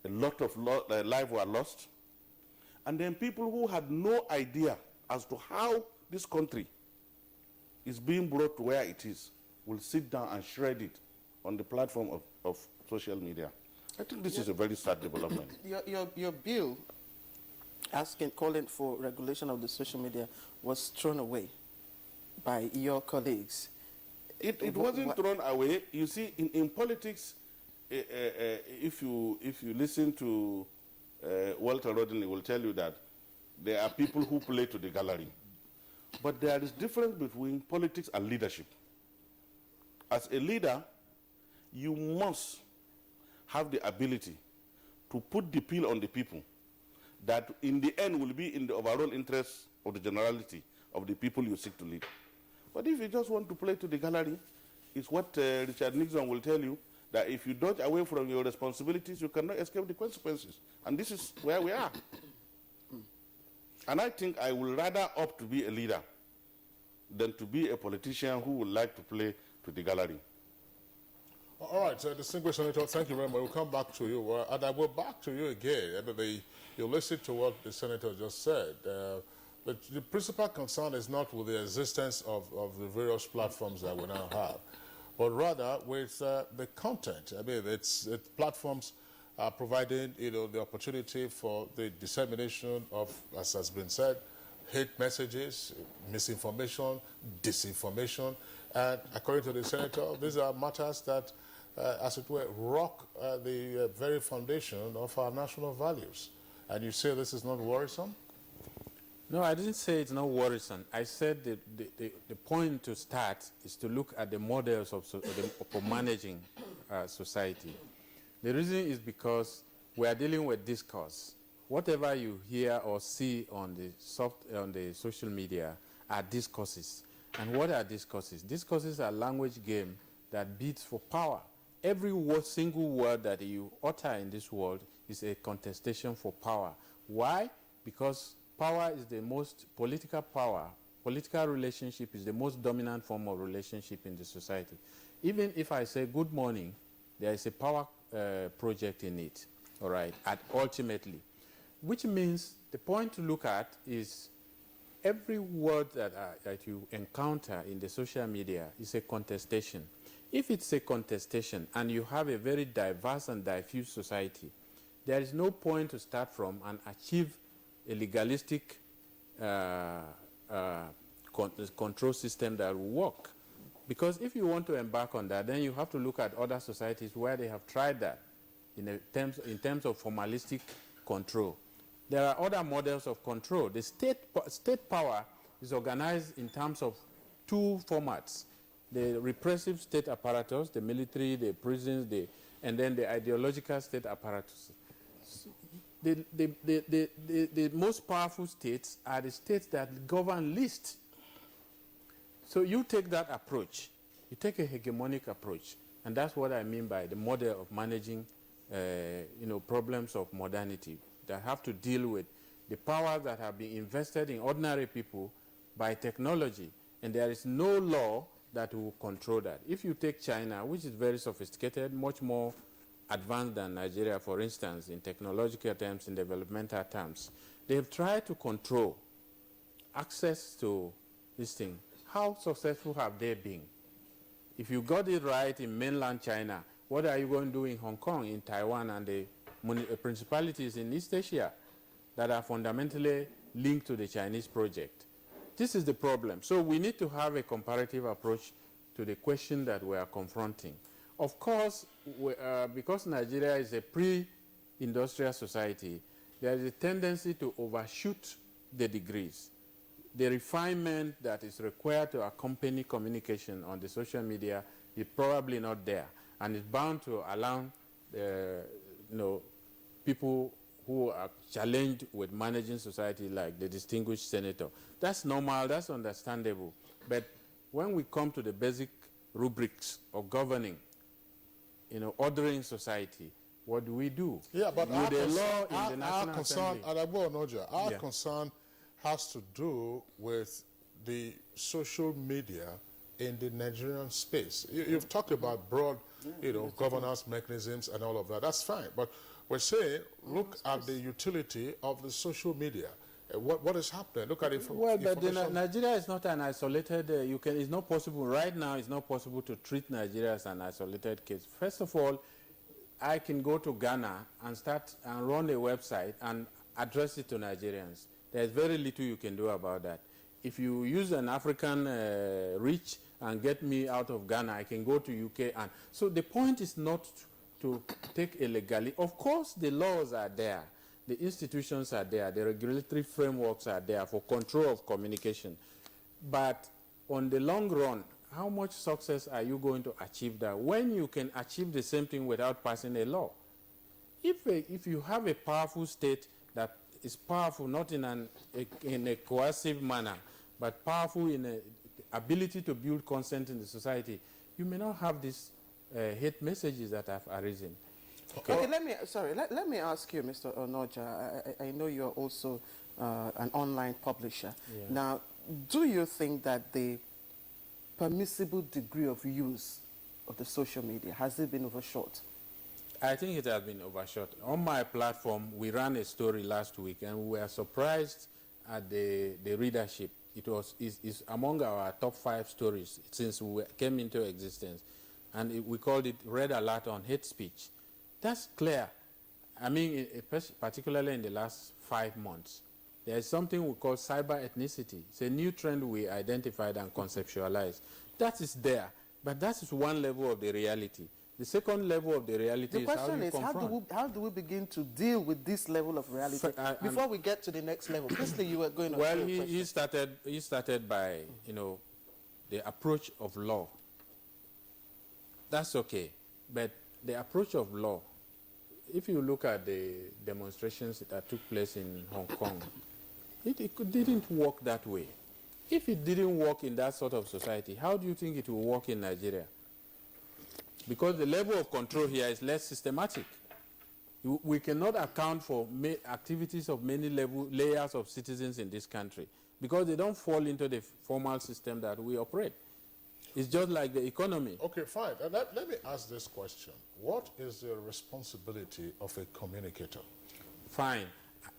[SPEAKER 8] A lot of lives were lost. And then people who had no idea as to how this country is being brought to where it is will sit down and shred it on the platform of social media. I think this is a very sad development.
[SPEAKER 1] Your bill calling for regulation of the social media was thrown away by your colleagues.
[SPEAKER 8] It wasn't thrown away. You see, in politics, if you listen to Walter Rodney, will tell you that there are people who play to the gallery. But there is difference between politics and leadership. As a leader, you must have the ability to put the pill on the people that in the end will be in the overall interest of the generality of the people you seek to lead. But if you just want to play to the gallery, it's what Richard Nixon will tell you, that if you dodge away from your responsibilities, you cannot escape the consequences. And this is where we are. And I think I will rather opt to be a leader than to be a politician who would like to play to the gallery.
[SPEAKER 2] All right, distinguished Senator, thank you very much. We'll come back to you. And I will back to you again. You listen to what the Senator just said. But the principal concern is not with the existence of the various platforms that we now have, but rather with the content. I mean, it's platforms are providing, the opportunity for the dissemination of, as has been said, hate messages, misinformation, disinformation, and according to the Senator, these are matters that, as it were, rock the very foundation of our national values. And you say this is not worrisome?
[SPEAKER 7] No, I didn't say it's not worrisome. I said the point to start is to look at the models of managing society. The reason is because we are dealing with discourse. Whatever you hear or see on the social media are discourses. And what are discourses? Discourses are language game that beats for power. Every single word that you utter in this world is a contestation for power. Why? Because power is the most political power. Political relationship is the most dominant form of relationship in the society. Even if I say good morning, there is a power project in it, all right, ultimately. Which means the point to look at is every word that you encounter in the social media is a contestation. If it's a contestation and you have a very diverse and diffuse society, there is no point to start from and achieve a legalistic control system that will work. Because if you want to embark on that, then you have to look at other societies where they have tried that in terms of formalistic control. There are other models of control. The state power is organized in terms of two formats: the repressive state apparatus, the military, the prisons, and then the ideological state apparatus. The most powerful states are the states that govern least. So you take that approach. You take a hegemonic approach. And that's what I mean by the model of managing problems of modernity that have to deal with the powers that have been invested in ordinary people by technology. And there is no law that will control that. If you take China, which is very sophisticated, much more advanced than Nigeria, for instance, in technological terms, in developmental terms, they have tried to control access to this thing. How successful have they been? If you got it right in mainland China, what are you going to do in Hong Kong, in Taiwan, and the principalities in East Asia that are fundamentally linked to the Chinese project? This is the problem. So we need to have a comparative approach to the question that we are confronting. Of course, because Nigeria is a pre-industrial society, there is a tendency to overshoot the degrees. The refinement that is required to accompany communication on the social media is probably not there, and it's bound to allow people who are challenged with managing society, like the distinguished senator. That's normal, that's understandable. But when we come to the basic rubrics of governing, ordering society, what do we do?
[SPEAKER 2] Yeah, but our
[SPEAKER 7] concern,
[SPEAKER 2] our concern has to do with the social media in the Nigerian space. You've talked about broad, governance mechanisms and all of that. That's fine. But we're saying, look at the utility of the social media. What is happening? Look at it.
[SPEAKER 7] Well, but Nigeria is not an isolated. It's not possible right now. It's not possible to treat Nigeria as an isolated case. First of all, I can go to Ghana and start and run a website and address it to Nigerians. There's very little you can do about that. If you use an African reach and get me out of Ghana, I can go to UK. And so the point is not to take illegally. Of course, the laws are there. The institutions are there. The regulatory frameworks are there for control of communication. But on the long run, how much success are you going to achieve that when you can achieve the same thing without passing a law? If you have a powerful state that is powerful not in a coercive manner, but powerful in the ability to build consent in the society, you may not have these hate messages that have arisen.
[SPEAKER 1] Okay, let me ask you, Mr. Onoja. I know you're also an online publisher.
[SPEAKER 7] Yeah.
[SPEAKER 1] Now, do you think that the permissible degree of use of the social media, has it been overshot?
[SPEAKER 7] I think it has been overshot. On my platform, we ran a story last week, and we were surprised at the readership. It's among our top 5 stories since we came into existence, and we called it Red Alert on Hate Speech. That's clear. I mean, particularly in the last 5 months, there is something we call cyber ethnicity. It's a new trend we identified and conceptualized. That is there, but that is one level of the reality. The second level of the reality is how you confront.
[SPEAKER 1] How do we begin to deal with this level of reality before we get to the next level? Firstly, you were going to.
[SPEAKER 7] Well, he started by the approach of law. That's okay, but the approach of law, if you look at the demonstrations that took place in Hong Kong, it didn't work that way. If it didn't work in that sort of society, how do you think it will work in Nigeria? Because the level of control here is less systematic. We cannot account for activities of many layers of citizens in this country because they don't fall into the formal system that we operate. It's just like the economy.
[SPEAKER 2] Okay, fine. Let me ask this question. What is the responsibility of a communicator?
[SPEAKER 7] Fine.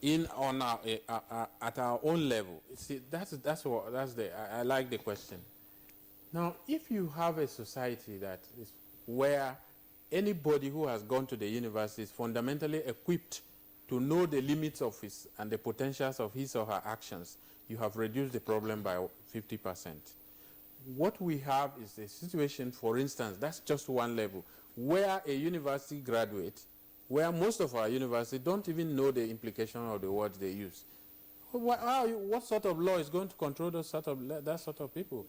[SPEAKER 7] At our own level. See, I like the question. Now, if you have a society that is where anybody who has gone to the university is fundamentally equipped to know the limits of his and the potentials of his or her actions, you have reduced the problem by 50%. What we have is a situation, for instance, that's just one level, where a university graduate, where most of our universities don't even know the implication of the words they use. What sort of law is going to control that sort of people?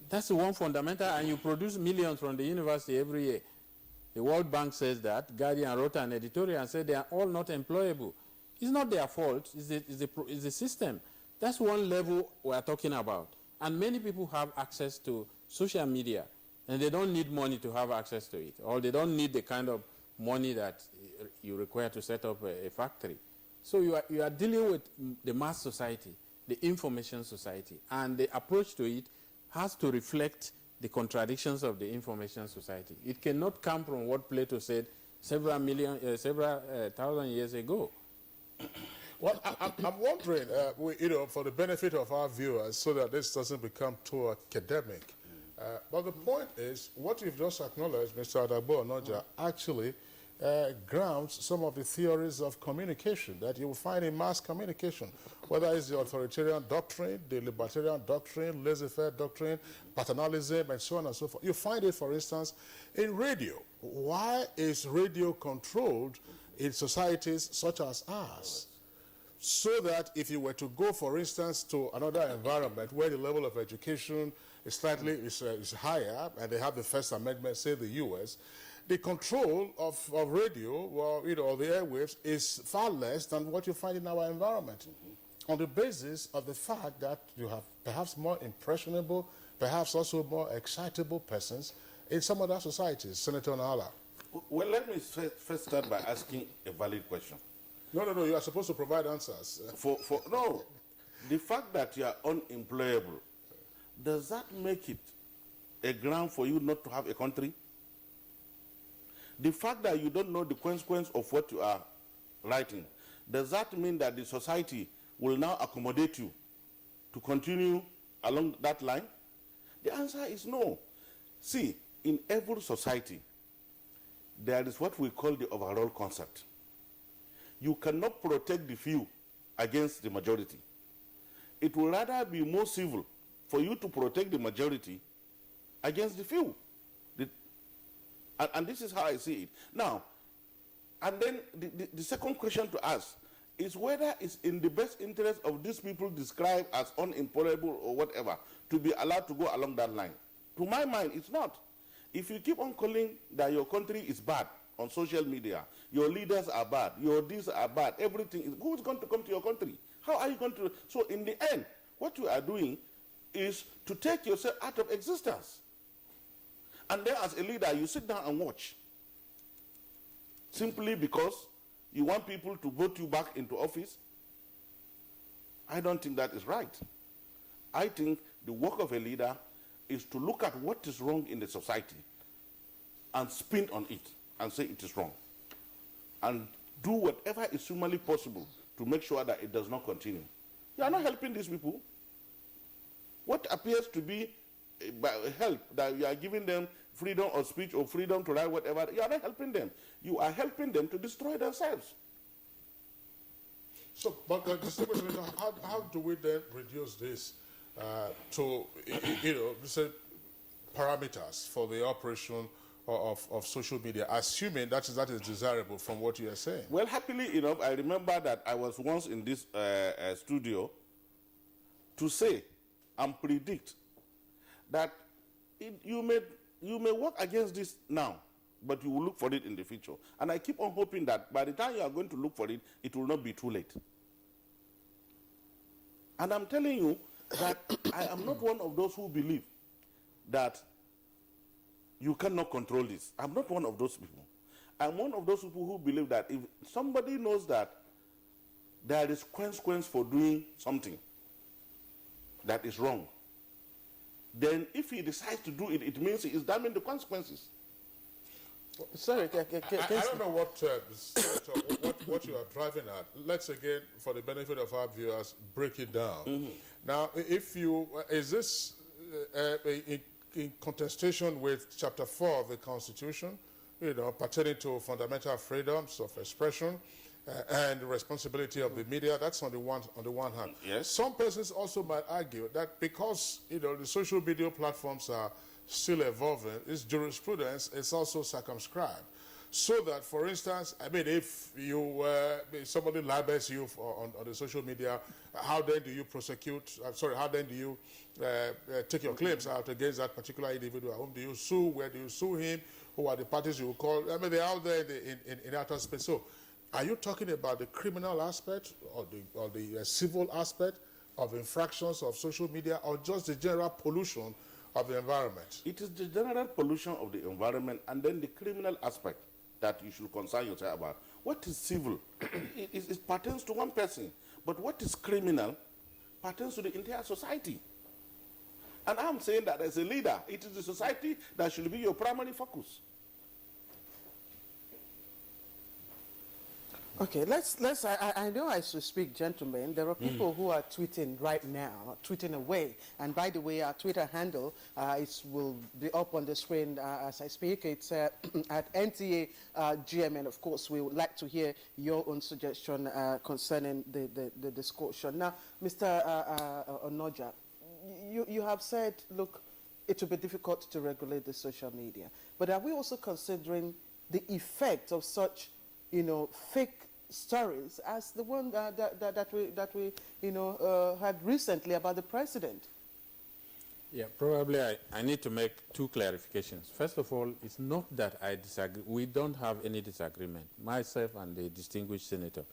[SPEAKER 7] That's the one fundamental, and you produce millions from the university every year. The World Bank says that. Guardian wrote an editorial and said they are all not employable. It's not their fault. It's the system. That's one level we are talking about. And many people have access to social media, and they don't need money to have access to it, or they don't need the kind of money that you require to set up a factory. So you are dealing with the mass society, the information society, and the approach to it has to reflect the contradictions of the information society. It cannot come from what Plato said several thousand years ago.
[SPEAKER 2] Well, I'm wondering, for the benefit of our viewers, so that this doesn't become too academic, but the point is, what you've just acknowledged, Mr. Adagbo Onoja, actually grounds some of the theories of communication that you will find in mass communication, whether it's the authoritarian doctrine, the libertarian doctrine, laissez-faire doctrine, paternalism, and so on and so forth. You find it, for instance, in radio. Why is radio controlled in societies such as ours? So that if you were to go, for instance, to another environment where the level of education is higher, and they have the First Amendment, say the U.S., the control of radio, well, or the airwaves is far less than what you find in our environment. On the basis of the fact that you have perhaps more impressionable, perhaps also more excitable persons in some other societies. Senator Nala.
[SPEAKER 8] Well, let me first start by asking a valid question.
[SPEAKER 2] No, you are supposed to provide answers.
[SPEAKER 8] No, the fact that you are unemployable, does that make it a ground for you not to have a country? The fact that you don't know the consequence of what you are writing, does that mean that the society will now accommodate you to continue along that line? The answer is no. See, in every society, there is what we call the overall concept. You cannot protect the few against the majority. It will rather be more civil for you to protect the majority against the few. And this is how I see it. Now, and then the second question to ask is whether it's in the best interest of these people described as unemployable or whatever to be allowed to go along that line. To my mind, it's not. If you keep on calling that your country is bad on social media, your leaders are bad, your deeds are bad, everything is, who's going to come to your country? How are you going to? So in the end, what you are doing is to take yourself out of existence. And then as a leader, you sit down and watch. Simply because you want people to vote you back into office. I don't think that is right. I think the work of a leader is to look at what is wrong in the society and spin on it and say it is wrong. And do whatever is humanly possible to make sure that it does not continue. You are not helping these people. What appears to be help, that you are giving them freedom of speech or freedom to write whatever, you are not helping them. You are helping them to destroy themselves.
[SPEAKER 2] So, but how do we then reduce this to, say, parameters for the operation of social media, assuming that is desirable from what you are saying?
[SPEAKER 8] Well, happily enough, I remember that I was once in this studio to say and predict that you may work against this now, but you will look for it in the future. And I keep on hoping that by the time you are going to look for it, it will not be too late. And I'm telling you that I am not one of those who believe that you cannot control this. I'm not one of those people. I'm one of those people who believe that if somebody knows that there is consequence for doing something that is wrong, then if he decides to do it, it means he is damning the consequences.
[SPEAKER 1] Sorry,
[SPEAKER 2] I don't know what you are driving at. Let's again, for the benefit of our viewers, break it down. Now, if you is this in contestation with Chapter 4 of the Constitution, pertaining to fundamental freedoms of expression and the responsibility of the media? That's on the one hand.
[SPEAKER 8] Yes.
[SPEAKER 2] Some persons also might argue that because the social media platforms are still evolving, its jurisprudence is also circumscribed. So that, for instance, if somebody libels you on the social media, how then do you prosecute? How then do you take your claims out against that particular individual? Whom do you sue? Where do you sue him? Who are the parties you will call? They're out there in outer space. So, are you talking about the criminal aspect or the civil aspect of infractions of social media, or just the general pollution of the environment?
[SPEAKER 8] It is the general pollution of the environment and then the criminal aspect that you should concern yourself about. What is civil? it pertains to one person. But what is criminal pertains to the entire society. And I'm saying that as a leader, it is the society that should be your primary focus.
[SPEAKER 1] Okay, I know I should speak, gentlemen. There are people who are tweeting right now, tweeting away. And by the way, our Twitter handle will be up on the screen as I speak. It's at NTA GMN. Of course, we would like to hear your own suggestion concerning the discussion. Now, Mr. Onoja, you have said, look, it will be difficult to regulate the social media. But are we also considering the effect of such fake stories as the one that we had recently about the president?
[SPEAKER 7] Yeah, probably I need to make two clarifications. First of all, it's not that I disagree. We don't have any disagreement, myself and the distinguished senator.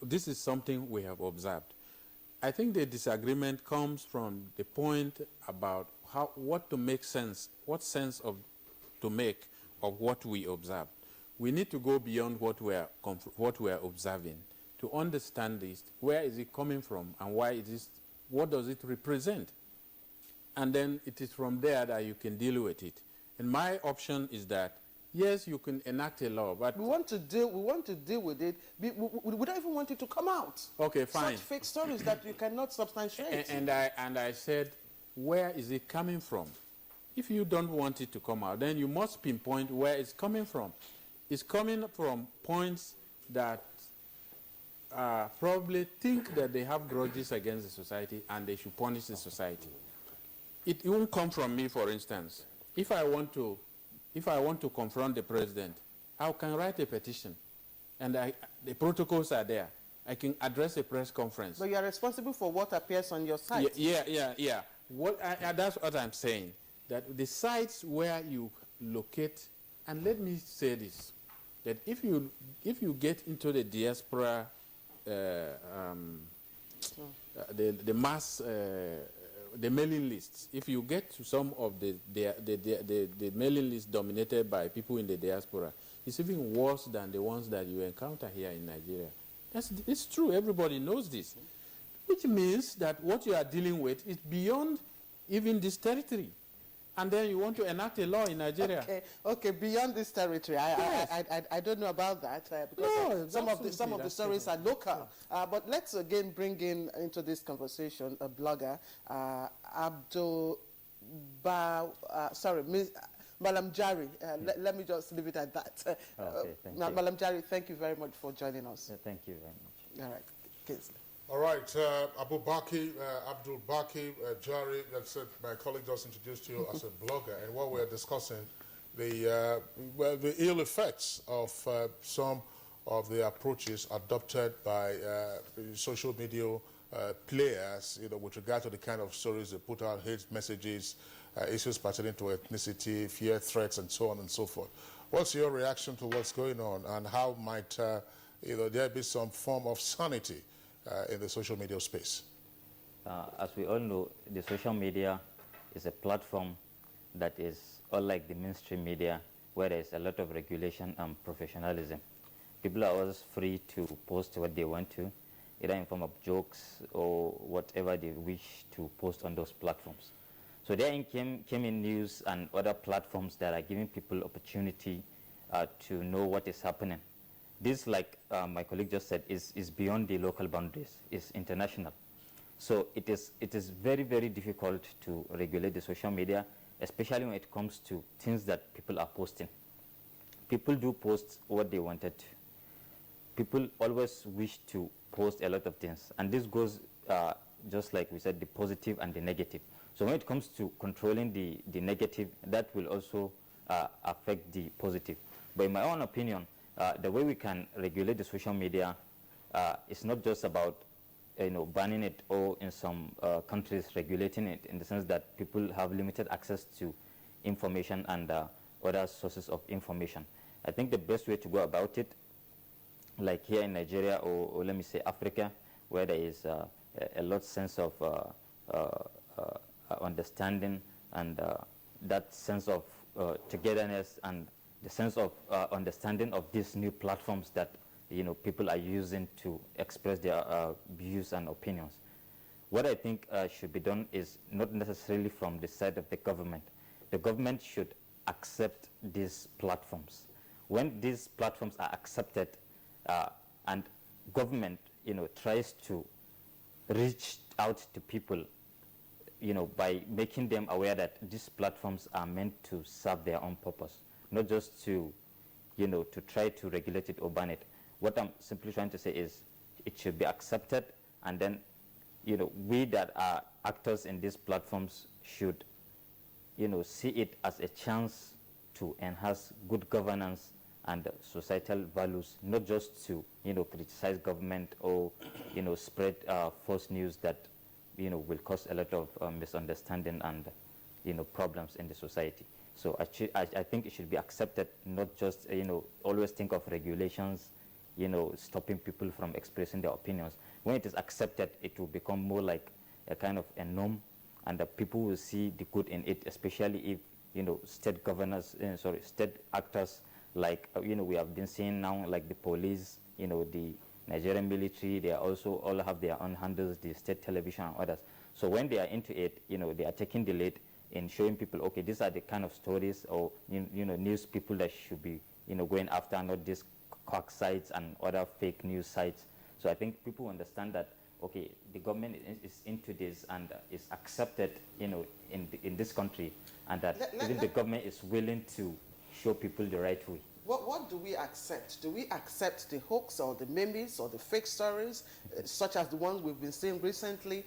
[SPEAKER 7] This is something we have observed. I think the disagreement comes from the point about what sense to make of what we observe. We need to go beyond what we are observing to understand this. Where is it coming from, and what does it represent? And then it is from there that you can deal with it. And my option is that, yes, you can enact a law, but
[SPEAKER 1] we want to deal with it. We don't even want it to come out.
[SPEAKER 7] Okay, fine.
[SPEAKER 1] Such fake stories that you cannot substantiate.
[SPEAKER 7] And I said, where is it coming from? If you don't want it to come out, then you must pinpoint where it's coming from. It's coming from points that probably think that they have grudges against the society and they should punish the society. It won't come from me, for instance. If I want to confront the president, I can write a petition, and the protocols are there. I can address a press conference.
[SPEAKER 1] But you are responsible for what appears on your site.
[SPEAKER 7] Yeah. That's what I'm saying. That the sites where you locate, and let me say this, that if you get into the diaspora, the mass. The mailing lists, if you get to some of the mailing lists dominated by people in the diaspora, it's even worse than the ones that you encounter here in Nigeria. It's true, everybody knows this. Which means that what you are dealing with is beyond even this territory. And then you want to enact a law in Nigeria.
[SPEAKER 1] Okay, beyond this territory. I don't know about that because some of the stories are local. But let's again bring into this conversation a blogger, Malam Jari. Let me just leave it at that.
[SPEAKER 9] Okay, thank you.
[SPEAKER 1] Malam Jari, thank you very much for joining us.
[SPEAKER 9] Thank you very much.
[SPEAKER 1] All right, Kingsley.
[SPEAKER 2] All right, Abdul Baki Jari, that's it. My colleague just introduced you as a blogger, and what we're discussing, the ill effects of some of the approaches adopted by social media players, with regard to the kind of stories they put out, hate messages, issues pertaining to ethnicity, fear, threats, and so on and so forth. What's your reaction to what's going on, and how might there be some form of sanity in the social media space?
[SPEAKER 9] As we all know, the social media is a platform that is unlike the mainstream media, where there is a lot of regulation and professionalism. People are always free to post what they want to, either in form of jokes or whatever they wish to post on those platforms. So there came in news and other platforms that are giving people opportunity to know what is happening. This, like my colleague just said, is beyond the local boundaries. It's international. So it is very, very difficult to regulate the social media, especially when it comes to things that people are posting. People do post what they wanted to. People always wish to post a lot of things. And this goes, just like we said, the positive and the negative. So when it comes to controlling the negative, that will also affect the positive. But in my own opinion, the way we can regulate the social media is not just about banning it, or in some countries regulating it in the sense that people have limited access to information and other sources of information. I think the best way to go about it, like here in Nigeria, or let me say Africa, where there is a lot sense of understanding and that sense of togetherness and the sense of understanding of these new platforms that people are using to express their views and opinions. What I think should be done is not necessarily from the side of the government. The government should accept these platforms. When these platforms are accepted and government tries to reach out to people by making them aware that these platforms are meant to serve their own purpose, not just to try to regulate it or ban it. What I'm simply trying to say is it should be accepted, and then we that are actors in these platforms should see it as a chance to enhance good governance and societal values, not just to criticize government or spread false news that will cause a lot of misunderstanding and, problems in the society. So I think it should be accepted, not just, always think of regulations, stopping people from expressing their opinions. When it is accepted, it will become more like a kind of a norm, and that people will see the good in it, especially if, state governors, state actors, like, we have been seeing now, like the police, the Nigerian military, they also all have their own handles, the state television and others. So when they are into it, they are taking the lead in showing people, okay, these are the kind of stories or, news people that should be, going after, not these quack sites and other fake news sites. So I think people understand that, okay, the government is into this and is accepted, in this country, and that even the government is willing to show people the right way.
[SPEAKER 1] What do we accept? Do we accept the hoax or the memes or the fake stories, such as the ones we've been seeing recently?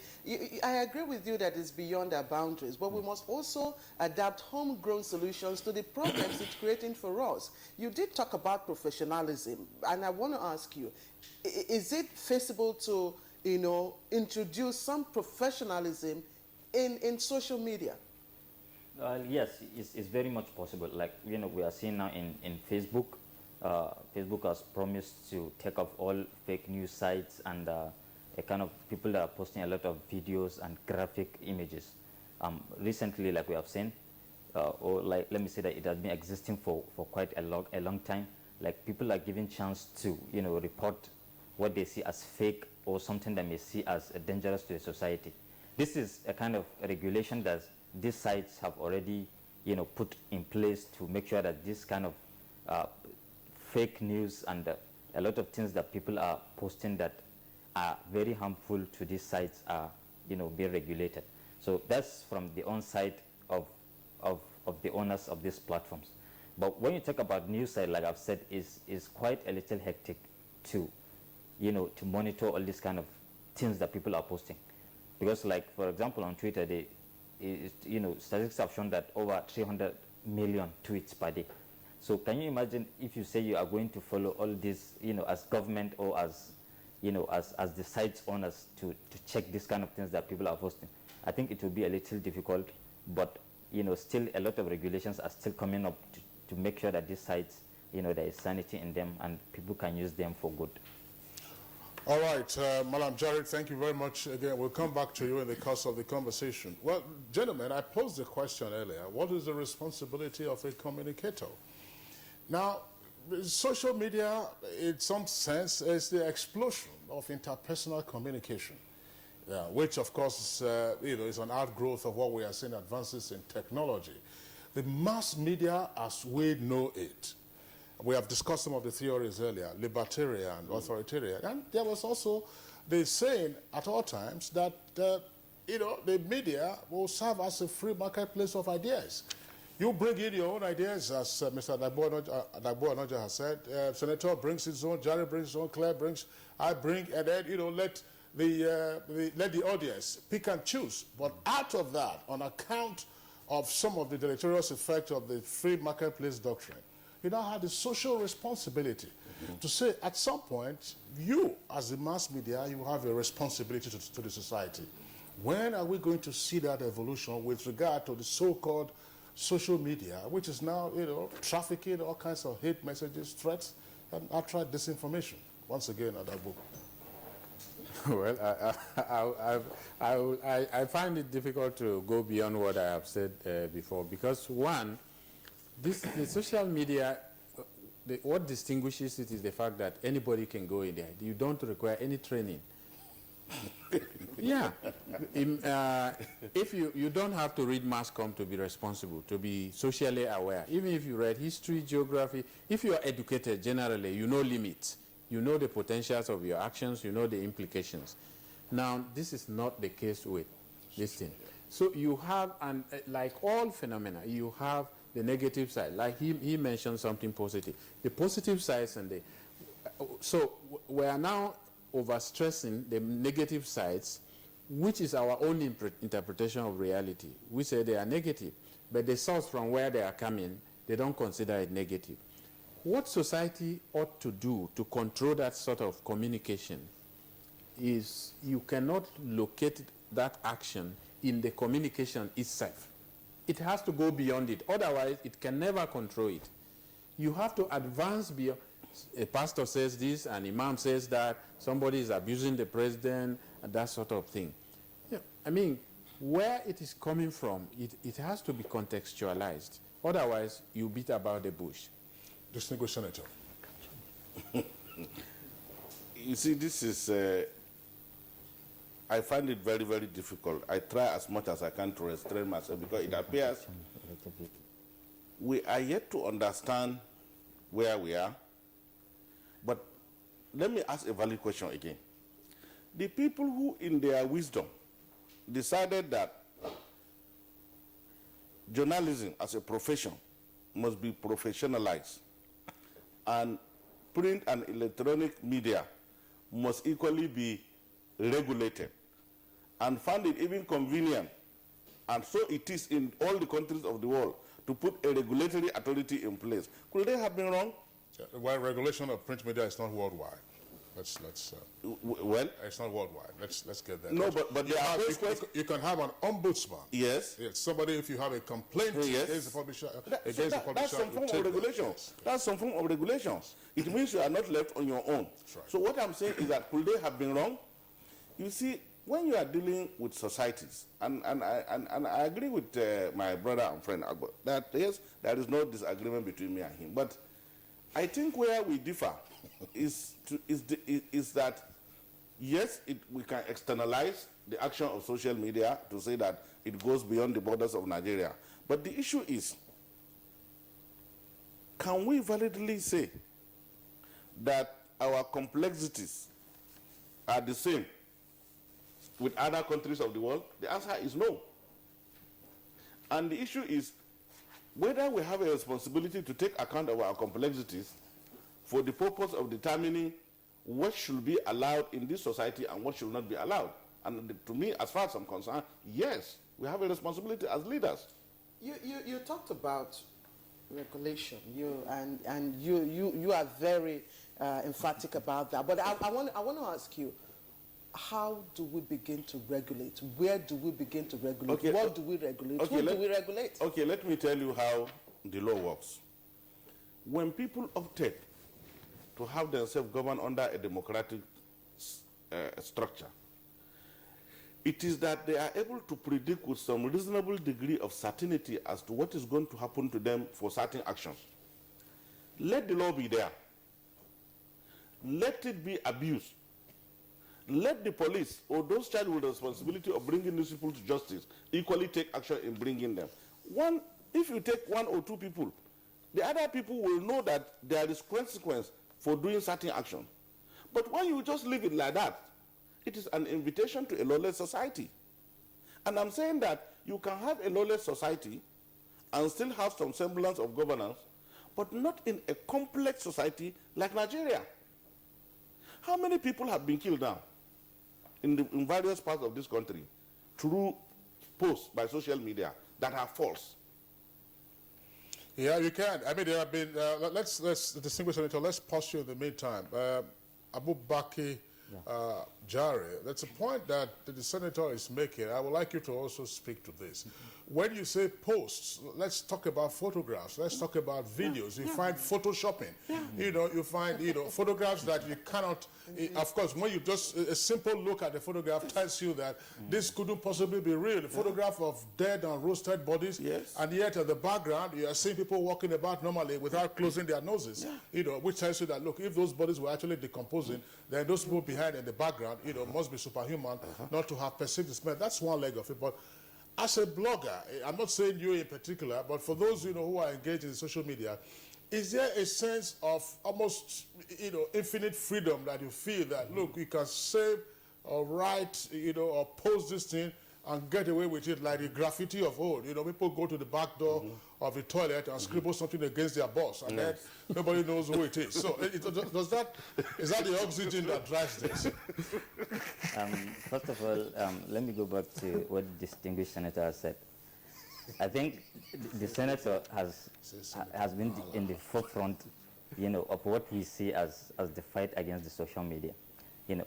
[SPEAKER 1] I agree with you that it's beyond our boundaries, but we must also adapt homegrown solutions to the problems it's creating for us. You did talk about professionalism, and I want to ask you, is it feasible to, introduce some professionalism in social media?
[SPEAKER 9] Yes, it's very much possible. Like, we are seeing now in Facebook. Facebook has promised to take off all fake news sites and a kind of people that are posting a lot of videos and graphic images. Recently, like we have seen, or like, let me say that it has been existing for quite a long time. Like, people are given chance to, report what they see as fake or something that may see as dangerous to the society. This is a kind of regulation that these sites have already, put in place to make sure that this kind of fake news and a lot of things that people are posting that are very harmful to these sites are, being regulated. So that's from the on-side of the owners of these platforms. But when you talk about news site, like I've said, is quite a little hectic to, to monitor all these kind of things that people are posting. Because, like, for example, on Twitter, statistics have shown that over 300 million tweets per day. So can you imagine if you say you are going to follow all this, as government or as, as the site's owners to check these kind of things that people are posting? I think it will be a little difficult, but, still a lot of regulations are still coming up to make sure that these sites, there is sanity in them and people can use them for good.
[SPEAKER 2] All right, Madam Jared, thank you very much. Again, we'll come back to you in the course of the conversation. Well, gentlemen, I posed the question earlier. What is the responsibility of a communicator? Now, social media, in some sense, is the explosion of interpersonal communication, which, of course, is an outgrowth of what we are seeing, advances in technology. The mass media, as we know it, we have discussed some of the theories earlier, libertarian, authoritarian, and there was also the saying at all times that, the media will serve as a free marketplace of ideas. You bring in your own ideas, as Mr. Adagbo Anoja has said. Senator brings his own, Jerry brings his own, Claire brings, I bring, and then, let the audience pick and choose. But out of that, on account of some of the deleterious effects of the free marketplace doctrine, you now have the social responsibility to say, at some point, you, as the mass media, you have a responsibility to the society. When are we going to see that evolution with regard to the so-called social media, which is now, trafficking all kinds of hate messages, threats, and outright disinformation? Once again, Adagbo.
[SPEAKER 7] Well, I find it difficult to go beyond what I have said before, because one, the social media, what distinguishes it is the fact that anybody can go in there. You don't require any training. Yeah. If you don't have to read mass comm to be responsible, to be socially aware. Even if you read history, geography, if you are educated generally, you know limits. You know the potentials of your actions, you know the implications. Now, this is not the case with this thing. So you have, and like all phenomena, you have the negative side. Like he mentioned something positive. The positive sides and the... So we are now overstressing the negative sides, which is our own interpretation of reality. We say they are negative, but the source from where they are coming, they don't consider it negative. What society ought to do to control that sort of communication is you cannot locate that action in the communication itself. It has to go beyond it. Otherwise, it can never control it. You have to advance beyond. A pastor says this, an imam says that, somebody is abusing the president, and that sort of thing. Yeah, I mean, where it is coming from, it has to be contextualized. Otherwise, you beat about the bush.
[SPEAKER 2] Distinguished Senator.
[SPEAKER 8] You see, this is, I find it very, very difficult. I try as much as I can to restrain myself because it appears we are yet to understand where we are. But let me ask a valid question again. The people who, in their wisdom, decided that journalism as a profession must be professionalized and print and electronic media must equally be regulated, and found it even convenient, and so it is in all the countries of the world, to put a regulatory authority in place. Could they have been wrong?
[SPEAKER 2] Well, regulation of print media is not worldwide.
[SPEAKER 8] Well,
[SPEAKER 2] it's not worldwide. Let's get that.
[SPEAKER 8] No, but
[SPEAKER 2] you can have an ombudsman.
[SPEAKER 8] Yes.
[SPEAKER 2] Somebody, if you have a complaint against the publisher,
[SPEAKER 8] that's some form of regulation.
[SPEAKER 2] Yes.
[SPEAKER 8] That's some form of regulations. It means you are not left on your own.
[SPEAKER 2] Right.
[SPEAKER 8] So what I'm saying is that could they have been wrong? You see, when you are dealing with societies, and I agree with my brother and friend that yes, there is no disagreement between me and him, but I think where we differ is that yes, we can externalize the action of social media to say that it goes beyond the borders of Nigeria. But the issue is, can we validly say that our complexities are the same with other countries of the world? The answer is no. And the issue is whether we have a responsibility to take account of our complexities for the purpose of determining what should be allowed in this society and what should not be allowed. And to me, as far as I'm concerned, yes, we have a responsibility as leaders.
[SPEAKER 1] You talked about regulation, you are very emphatic about that. But I want to ask you, how do we begin to regulate? Where do we begin to regulate? Okay, what do we regulate? Who do we regulate?
[SPEAKER 8] Okay, let me tell you how the law works. When people opted to have themselves governed under a democratic structure, it is that they are able to predict with some reasonable degree of certainty as to what is going to happen to them for certain actions. Let the law be there. Let it be abused. Let the police or those charged with the responsibility of bringing these people to justice equally take action in bringing them. If you take one or two people, the other people will know that there is consequence for doing certain action. But when you just leave it like that, it is an invitation to a lawless society. And I'm saying that you can have a lawless society and still have some semblance of governance, but not in a complex society like Nigeria. How many people have been killed now in various parts of this country through posts by social media that are false?
[SPEAKER 2] Yeah, you can. I mean, there have been, let's distinguish senator, let's pause you in the meantime. Abu Bakr Jare, that's a point that the senator is making. I would like you to also speak to this. When you say posts, let's talk about photographs. Let's talk about videos. You find photoshopping. You find, photographs that you cannot, of course, when you just, a simple look at the photograph tells you that this couldn't possibly be real. A photograph of dead and roasted bodies, and yet in the background, you are seeing people walking about normally without closing their noses, which tells you that, look, if those bodies were actually decomposing, then those people behind in the background, must be superhuman not to have perceived the smell. That's one leg of it. But as a blogger, I'm not saying you in particular, but for those who are engaged in social media, is there a sense of almost infinite freedom that you feel that, look, you can save or write or post this thing and get away with it like the graffiti of old? People go to the back door of the toilet and scribble something against their boss, and then nobody knows who it is. So is that the oxygen that drives this?
[SPEAKER 9] First of all, let me go back to what the distinguished senator has said. I think the senator has been in the forefront, of what we see as the fight against the social media.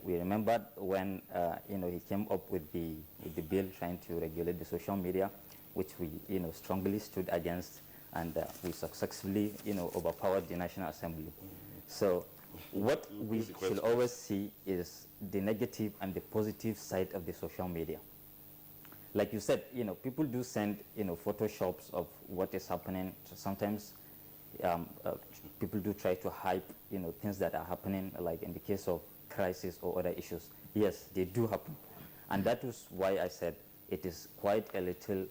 [SPEAKER 9] we remembered when, he came up with the bill trying to regulate the social media, which we, strongly stood against, and we successfully, overpowered the National Assembly. So what we should always see is the negative and the positive side of the social media. Like you said, people do send, photoshops of what is happening. Sometimes people do try to hype, things that are happening, like in the case of crisis or other issues. Yes, they do happen. And that is why I said it is quite a little,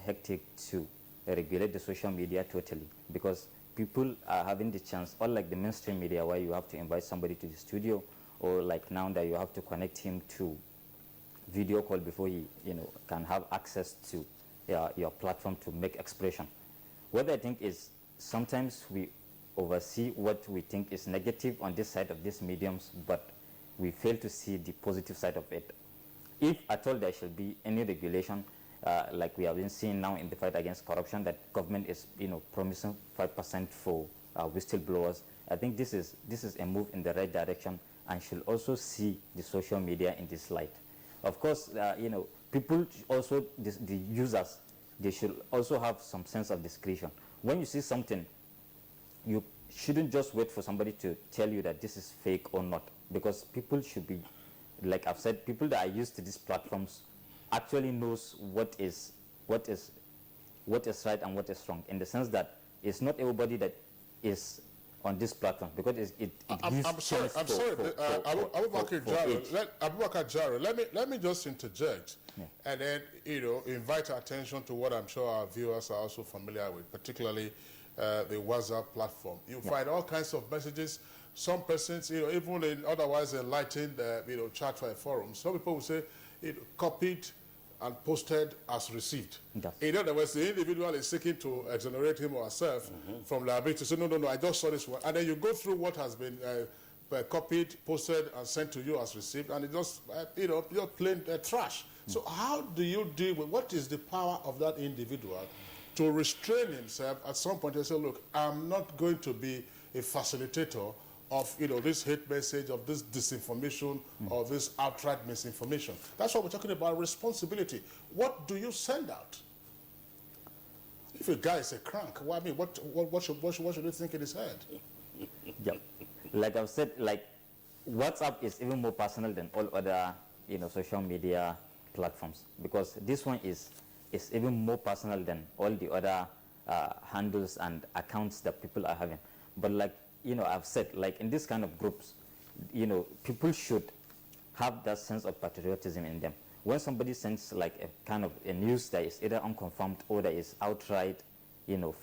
[SPEAKER 9] hectic to regulate the social media totally, because people are having the chance, unlike the mainstream media where you have to invite somebody to the studio, or like now that you have to connect him to video call before he, can have access to your platform to make expression. What I think is sometimes we oversee what we think is negative on this side of these mediums, but we fail to see the positive side of it. If at all there should be any regulation, like we have been seeing now in the fight against corruption, that government is, promising 5% for whistleblowers, I think this is a move in the right direction, and should also see the social media in this light. Of course, people also, the users, they should also have some sense of discretion. When you see something, you shouldn't just wait for somebody to tell you that this is fake or not, because people should be, like I've said, people that are used to these platforms actually knows what is right and what is wrong, in the sense that it's not everybody that is on this platform, because it gives
[SPEAKER 2] I'm sorry, Abubakar Jaro, let me just interject, and then, invite attention to what I'm sure our viewers are also familiar with, particularly the WhatsApp platform. You find all kinds of messages. Some persons, even in otherwise enlightened, chat forums, some people will say, copied and posted as received. In other words, the individual is seeking to exonerate him or herself from liability. So no, I just saw this one. And then you go through what has been copied, posted, and sent to you as received, and it just, you're plain trash. So how do you deal with, what is the power of that individual to restrain himself at some point and say, look, I'm not going to be a facilitator of this hate message, of this disinformation, or this outright misinformation? That's what we're talking about, responsibility. What do you send out? If a guy is a crank, well, I mean, what should he think in his head?
[SPEAKER 9] Yeah, like I've said, like WhatsApp is even more personal than all other social media platforms, because this one is even more personal than all the other handles and accounts that people are having. But like I've said, like in this kind of groups, people should have that sense of patriotism in them. When somebody sends like a kind of a news that is either unconfirmed or that is outright,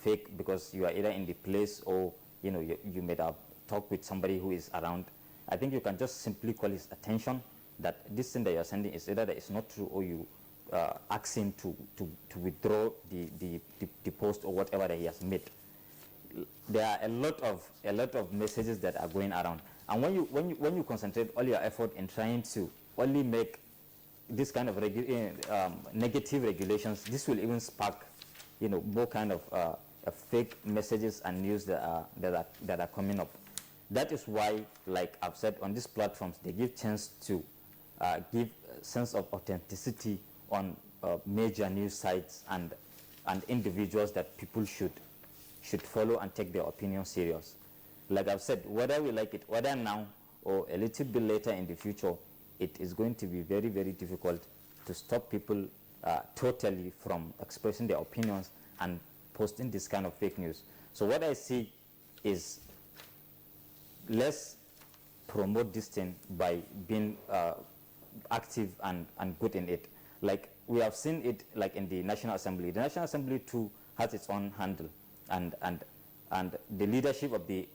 [SPEAKER 9] fake, because you are either in the place or you may have talked with somebody who is around, I think you can just simply call his attention that this thing that you're sending is either that it's not true, or you ask him to withdraw the post or whatever that he has made. There are a lot of messages that are going around, and when you concentrate all your effort in trying to only make this kind of negative regulations, this will even spark more kind of fake messages and news that are coming up. That is why, like I've said, on these platforms, they give chance to give a sense of authenticity on major news sites and individuals that people should follow and take their opinion serious. Like I've said, whether we like it, whether now or a little bit later in the future, it is going to be very, very difficult to stop people totally from expressing their opinions and posting this kind of fake news. So what I see is, let's promote this thing by being active and good in it. Like we have seen it like in the National Assembly. The National Assembly too has its own handle, and the leadership of the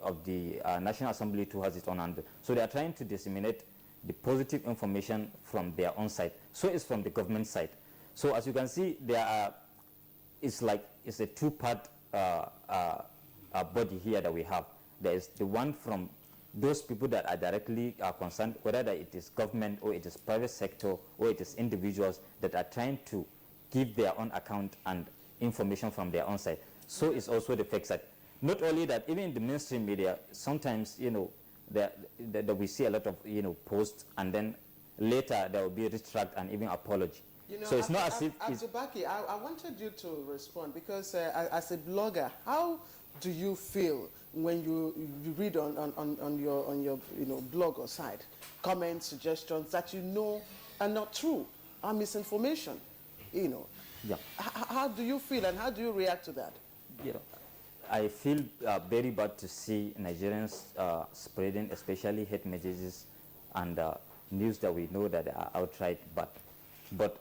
[SPEAKER 9] National Assembly too has its own handle. So they are trying to disseminate the positive information from their own side. So it's from the government side. So as you can see, it's a two-part body here that we have. There is the one from those people that are directly concerned, whether that it is government or it is private sector or it is individuals that are trying to give their own account and information from their own side. So it's also the fake side. Not only that, even in the mainstream media, sometimes, that we see a lot of posts, and then later there will be a retract and even apology. So it's not as if
[SPEAKER 1] Abdubaki, I wanted you to respond because as a blogger, how do you feel when you read on your blog or site comments, suggestions that are not true, are misinformation?
[SPEAKER 9] Yeah.
[SPEAKER 1] How do you feel and how do you react to that?
[SPEAKER 9] I feel very bad to see Nigerians spreading, especially hate messages and news that we know that are outright bad. But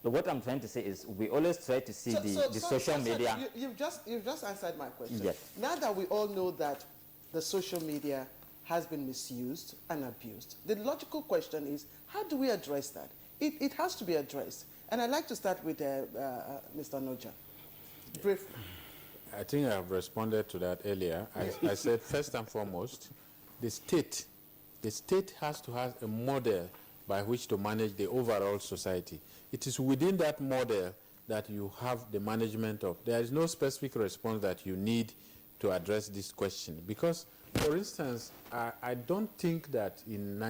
[SPEAKER 9] what I'm trying to say is we always try to see the social media.
[SPEAKER 1] You've just answered my question.
[SPEAKER 9] Yes.
[SPEAKER 1] Now that we all know that the social media has been misused and abused, the logical question is, how do we address that? It has to be addressed. And I'd like to start with Mr. Noja. Briefly.
[SPEAKER 7] I think I have responded to that earlier. I said, first and foremost, the state has to have a model by which to manage the overall society. It is within that model that you have the management of. There is no specific response that you need to address this question. Because, for instance, I don't think that in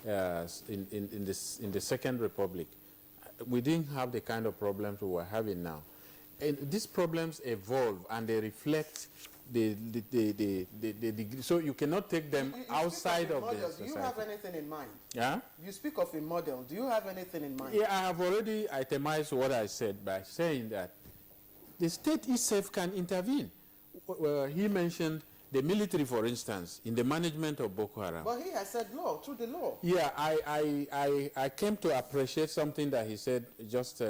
[SPEAKER 7] the Second Republic, we didn't have the kind of problems we are having now. And these problems evolve and they reflect the degree. So you cannot take them outside of the society.
[SPEAKER 1] Do you have anything in mind?
[SPEAKER 7] Yeah?
[SPEAKER 1] You speak of a model. Do you have anything in mind?
[SPEAKER 7] Yeah, I have already itemized what I said by saying that the state itself can intervene. He mentioned the military, for instance, in the management of Boko Haram.
[SPEAKER 1] But he has said law, through the law.
[SPEAKER 7] Yeah, I came to appreciate something that he said just,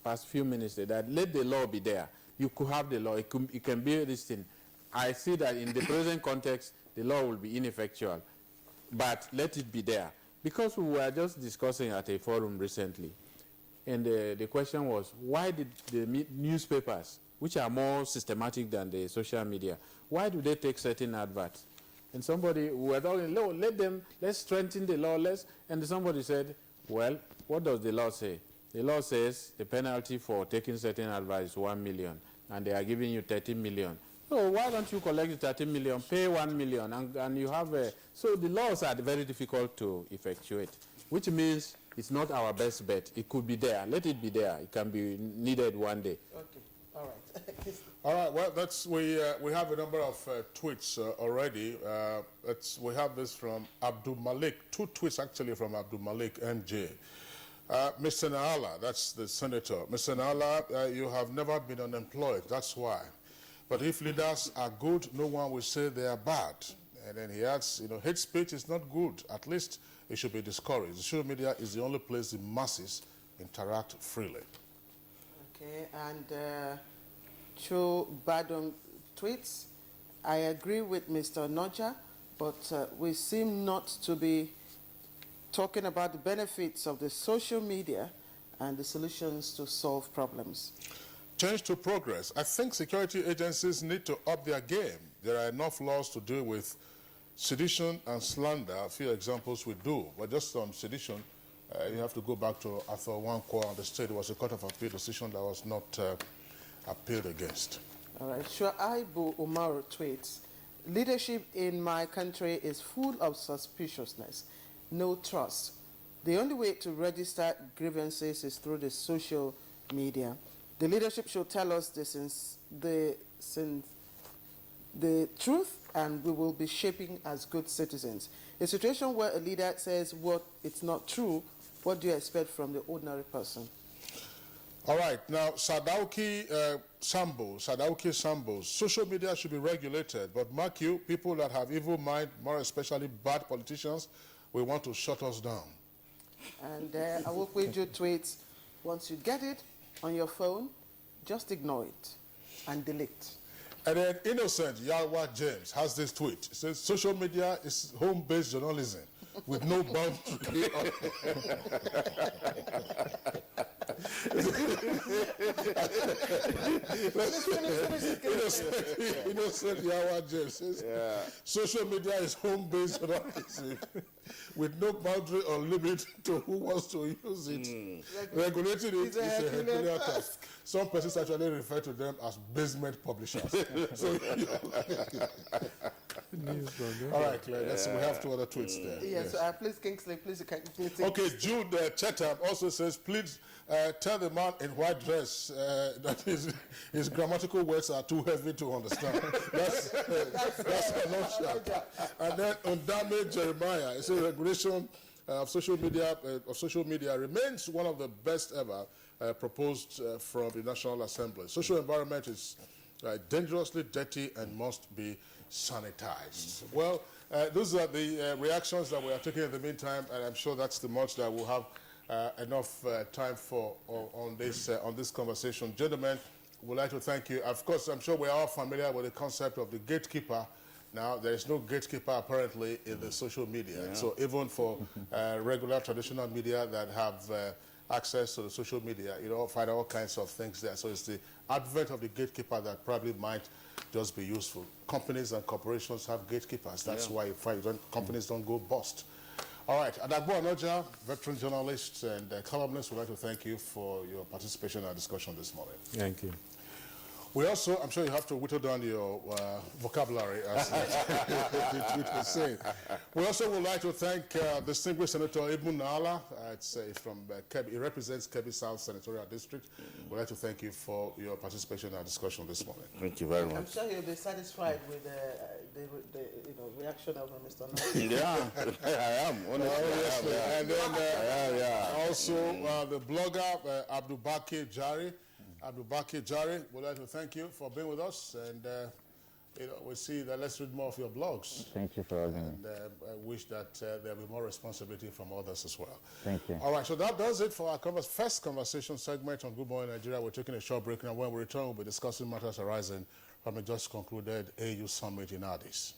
[SPEAKER 7] past few minutes, that let the law be there. You could have the law. It can be this thing. I see that in the present context, the law will be ineffectual. But let it be there. Because we were just discussing at a forum recently, and the question was, why did the newspapers, which are more systematic than the social media, why do they take certain adverts? And somebody, we were talking, let's strengthen the law, and somebody said, well, what does the law say? The law says the penalty for taking certain advice is 1 million, and they are giving you 13 million. So why don't you collect the 13 million, pay 1 million, and you have a... So the laws are very difficult to effectuate, which means it's not our best bet. It could be there. Let it be there. It can be needed one day.
[SPEAKER 1] Okay. All right.
[SPEAKER 2] All right. Well, we have a number of tweets already. We have this from Abdul Malik. 2 tweets actually from Abdul Malik MJ. Mr. Naala, that's the senator. Mr. Naala, you have never been unemployed. That's why. But if leaders are good, no one will say they are bad. And then he adds, hate speech is not good. At least it should be discouraged. Social media is the only place the masses interact freely.
[SPEAKER 1] Okay, and Cho Badon tweets, I agree with Mr. Noja, but we seem not to be talking about the benefits of the social media and the solutions to solve problems.
[SPEAKER 2] Change to progress. I think security agencies need to up their game. There are enough laws to deal with sedition and slander. A few examples we do. But just on sedition, you have to go back to Arthur Wankwo on the state. It was a Court of Appeal decision that was not appealed against.
[SPEAKER 1] All right. Shuaibu Umaru tweets, leadership in my country is full of suspiciousness. No trust. The only way to register grievances is through the social media. The leadership should tell us the truth, and we will be shaping as good citizens. A situation where a leader says what it's not true, what do you expect from the ordinary person?
[SPEAKER 2] All right. Now, Sadauki Sambo, social media should be regulated, but mark you, people that have evil mind, more especially bad politicians, we want to shut us down.
[SPEAKER 1] And I will read your tweets. Once you get it on your phone, just ignore it and delete.
[SPEAKER 2] And then Innocent Yalwa James has this tweet. It says, social media is home-based journalism with no boundary. Innocent Yawa James says, social media is home-based journalism with no boundary or limit to who wants to use it. Regulating it is a Herculean task. Some persons actually refer to them as basement publishers. So, All right, Claire, we have 2 other tweets there.
[SPEAKER 1] Yes, please, Kingsley, please, you can please.
[SPEAKER 2] Okay, Jude Chatham also says, please tell the man in white dress that his grammatical words are too heavy to understand. That's a nonchalant. And then Undame Jeremiah, it says regulation of social media remains one of the best ever proposed from the National Assembly. Social environment is dangerously dirty and must be sanitized. Well, those are the reactions that we are taking in the meantime, and I'm sure that's the much that we'll have enough time for on this conversation. Gentlemen, we'd like to thank you. Of course, I'm sure we're all familiar with the concept of the gatekeeper. Now, there is no gatekeeper apparently in the social media. Yeah. So even for regular traditional media that have access to the social media, find all kinds of things there. So it's the advent of the gatekeeper that probably might just be useful. Companies and corporations have gatekeepers. That's why companies don't go bust. All right, Adagbo Anoja, veteran journalist and columnist, would like to thank you for your participation in our discussion this morning.
[SPEAKER 7] Thank you.
[SPEAKER 2] We also, I'm sure you have to whittle down your vocabulary, as the tweet was saying. We also would like to thank distinguished Senator Ibn Nala. It's from Kebbi. He represents Kebbi South Senatorial District. We'd like to thank you for your participation in our discussion this morning.
[SPEAKER 8] Thank you very much.
[SPEAKER 1] I'm sure you'll be satisfied with the reaction of Mr. Nala.
[SPEAKER 8] Yeah, I am.
[SPEAKER 2] Honestly. And then also the blogger Abdubakir Jari. Abdubakir Jari, we'd like to thank you for being with us, and we see that let's read more of your blogs.
[SPEAKER 9] Thank you for having me.
[SPEAKER 2] And I wish that there'll be more responsibility from others as well.
[SPEAKER 9] Thank you.
[SPEAKER 2] All right, so that does it for our first conversation segment on Good Morning Nigeria. We're taking a short break, and when we return, we'll be discussing matters arising from the just concluded AU Summit in Addis.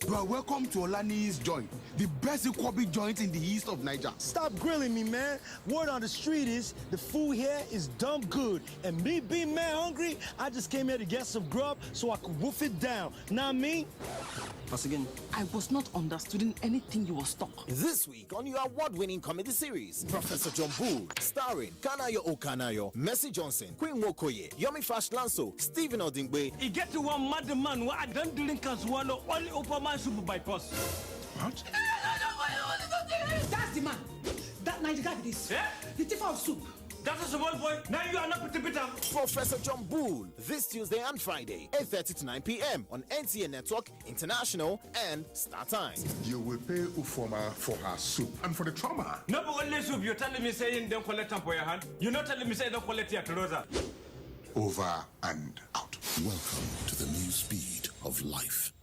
[SPEAKER 10] You are welcome to Olani's joint, the best Ikwabi joint in the east of Niger.
[SPEAKER 4] Stop grilling me, man. Word on the street is the food here is dumb good. And me being man hungry, I just came here to get some grub so I could wolf it down. Not me.
[SPEAKER 11] Once again, I was not understanding anything you were stuck.
[SPEAKER 12] This week on your award-winning comedy series, Professor John Bull, starring Kanayo Okanayo, Mercy Johnson, Queen Wokoye, Yomi Fash Lanso, Stephen Odingbe.
[SPEAKER 4] He get to one mad man where I don't drink as one only open my super bypass.
[SPEAKER 10] What?
[SPEAKER 11] That's the man. That night guy this.
[SPEAKER 4] Yeah?
[SPEAKER 11] The thief of soup.
[SPEAKER 4] That's a small boy. Now you are not Peter.
[SPEAKER 12] Professor John Bull, this Tuesday and Friday, 8:30 to 9 p.m. on NTA Network, International, and Star Times.
[SPEAKER 10] You will pay Ufoma for her soup and for the trauma.
[SPEAKER 4] No, but only soup. You're telling me saying don't collect them for your hand. You're not telling me saying don't collect your trouser.
[SPEAKER 10] Over and out.
[SPEAKER 14] Welcome to the new speed of life.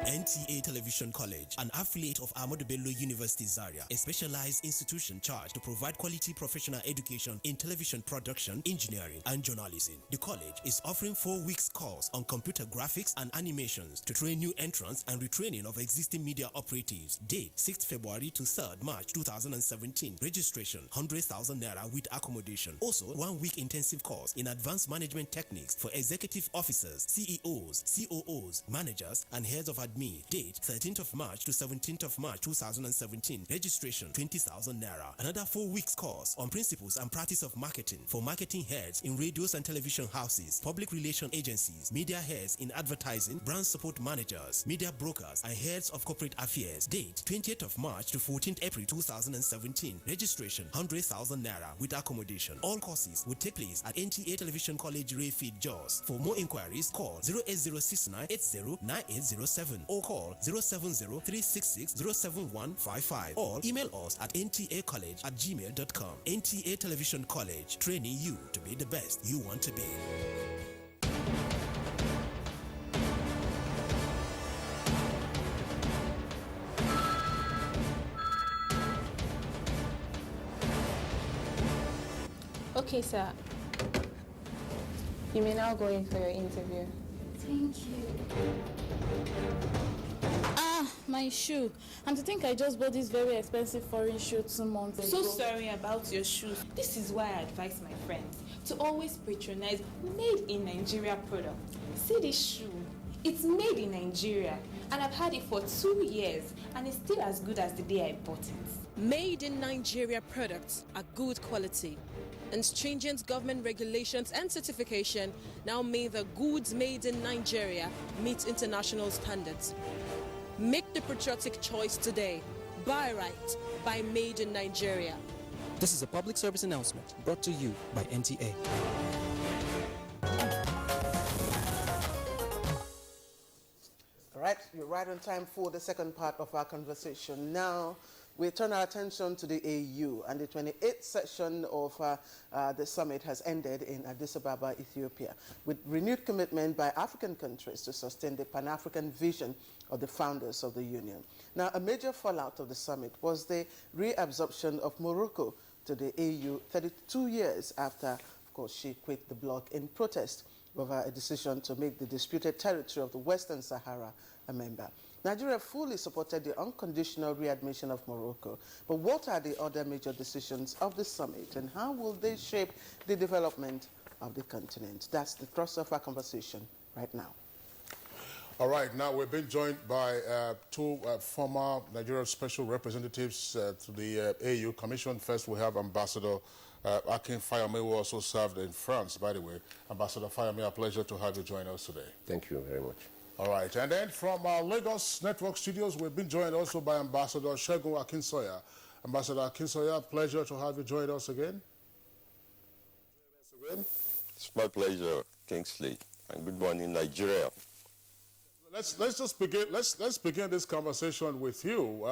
[SPEAKER 24] NTA Television College, an affiliate of Ahmadu Bello University Zaria, a specialized institution charged to provide quality professional education in television production, engineering, and journalism. The college is offering 4 weeks course on computer graphics and animations to train new entrants and retraining of existing media operatives. Date 6th February to 3rd March 2017. Registration 100,000 naira with accommodation. Also 1 week intensive course in advanced management techniques for executive officers, CEOs, COOs, managers, and heads of admin. Date 13th of March to 17th of March 2017. Registration 20,000 naira. Another 4 weeks course on principles and practice of marketing for marketing heads in radios and television houses, public relation agencies, media heads in advertising, brand support managers, media brokers, and heads of corporate affairs. Date 20th of March to 14th April 2017. Registration 100,000 naira with accommodation. All courses will take place at NTA Television College Rayfield Jos. For more inquiries, call 08069809807 or call 070-366-07155 or email us at ntacollege@gmail.com. NTA Television College, training you to be the best you want to be.
[SPEAKER 25] Okay, sir. You may now go in for your interview.
[SPEAKER 26] Thank you.
[SPEAKER 25] Ah, my shoe. And to think I just bought this very expensive foreign shoe 2 months ago.
[SPEAKER 26] So sorry about your shoes. This is why I advise my friends to always patronize made in Nigeria products. See this shoe. It's made in Nigeria. and I've had it for 2 years and it's still as good as the day I bought it.
[SPEAKER 3] Made in Nigeria products are good quality, and stringent government regulations and certification now mean the goods made in Nigeria meet international standards. Make the patriotic choice today. Buy right. Buy Made in Nigeria.
[SPEAKER 18] This is a public service announcement brought to you by NTA.
[SPEAKER 1] All right, you're right on time for the second part of our conversation. Now, we turn our attention to the AU, and the 28th session of the summit has ended in Addis Ababa, Ethiopia, with renewed commitment by African countries to sustain the Pan-African vision of the founders of the Union. Now, a major fallout of the summit was the reabsorption of Morocco to the AU 32 years after, of course, she quit the bloc in protest over a decision to make the disputed territory of the Western Sahara a member. Nigeria fully supported the unconditional readmission of Morocco, but what are the other major decisions of the summit, and how will they shape the development of the continent? That's the thrust of our conversation right now.
[SPEAKER 2] All right, now we've been joined by two former Nigerian special representatives to the AU Commission. First, we have Ambassador Akin Fayome, who also served in France, by the way. Ambassador Fayome, a pleasure to have you join us today.
[SPEAKER 6] Thank you very much.
[SPEAKER 2] All right, and then from our Lagos Network Studios, we've been joined also by Ambassador Segun Akinsoya. Ambassador Akinsoya, pleasure to have you join us again.
[SPEAKER 6] It's my pleasure, Kingsley, and good morning, Nigeria.
[SPEAKER 2] Let's just begin. Let's begin this conversation with you.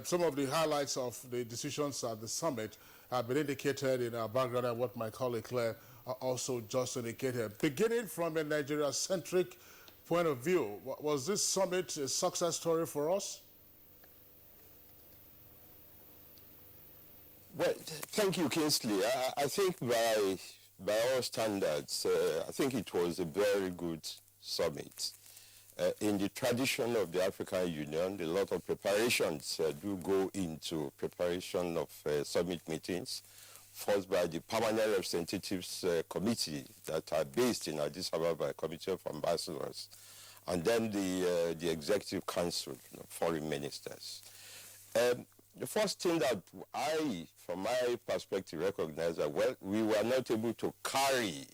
[SPEAKER 2] Some of the highlights of the decisions at the summit have been indicated in our background, and what my colleague Claire also just indicated. Beginning from a Nigeria-centric point of view, was this summit a success story for us?
[SPEAKER 6] Well, thank you, Kingsley. I think by all standards, I think it was a very good summit. In the tradition of the African Union, a lot of preparations do go into preparation of summit meetings, first by the Permanent Representatives Committee that are based in Addis Ababa, Committee of Ambassadors, and then the Executive Council, Foreign Ministers. The first thing that I, from my perspective, recognize that, well, we were not able to carry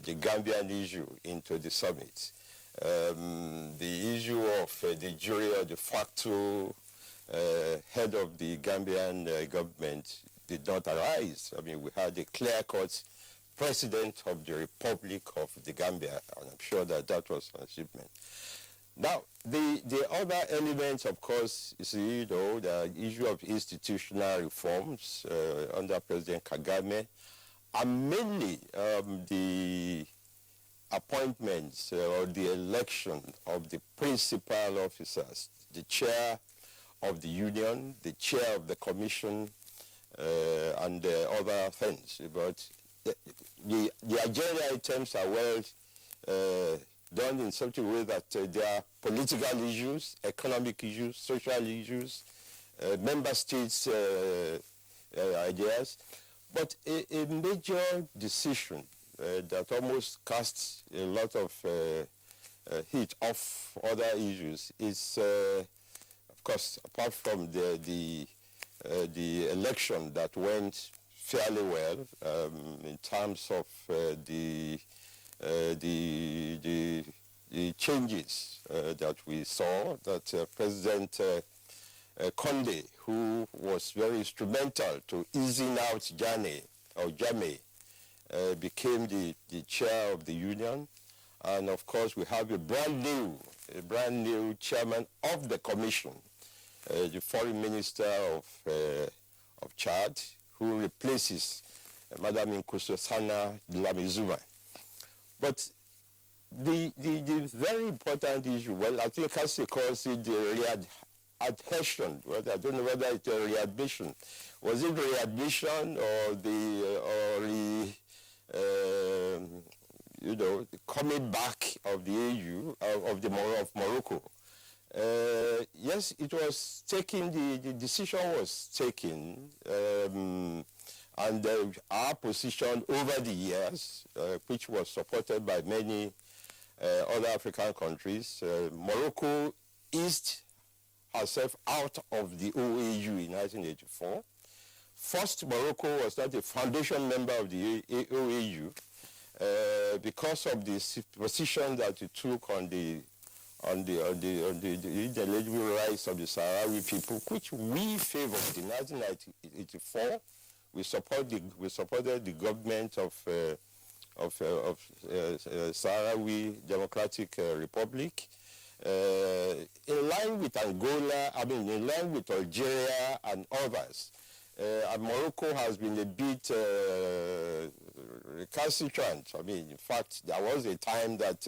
[SPEAKER 6] the Gambian issue into the summit. The issue of the jure de facto head of the Gambian government did not arise. I mean, we had a clear-cut president of the Republic of the Gambia, and I'm sure that that was an achievement. Now, the other elements, of course, is, the issue of institutional reforms under President Kagame, and mainly the appointments or the election of the principal officers, the chair of the union, the chair of the commission, and other things. But the agenda items are well done in such a way that there are political issues, economic issues, social issues, member states' ideas. But a major decision that almost casts a lot of heat off other issues is, of course, apart from the election that went fairly well in terms of the changes that we saw, that President Conde, who was very instrumental to easing out Jammeh, became the chair of the union. And of course, we have a brand new chairman of the commission, the foreign minister of Chad, who replaces Madam Nkosazana Dlamini-Zuma. But the very important issue, well, I think as they call it, the readhesion, well, I don't know whether it's a readmission. Was it readmission or the coming back of the AU, of Morocco? Yes, it was taken, the decision was taken, and our position over the years, which was supported by many other African countries. Morocco eased herself out of the OAU in 1984. First, Morocco was not a foundation member of the OAU because of the position that it took on the inalienable rights of the Sahrawi people, which we favored in 1984. We supported the government of Sahrawi Democratic Republic, in line with Angola, in line with Algeria and others. And Morocco has been a bit recalcitrant. In fact, there was a time that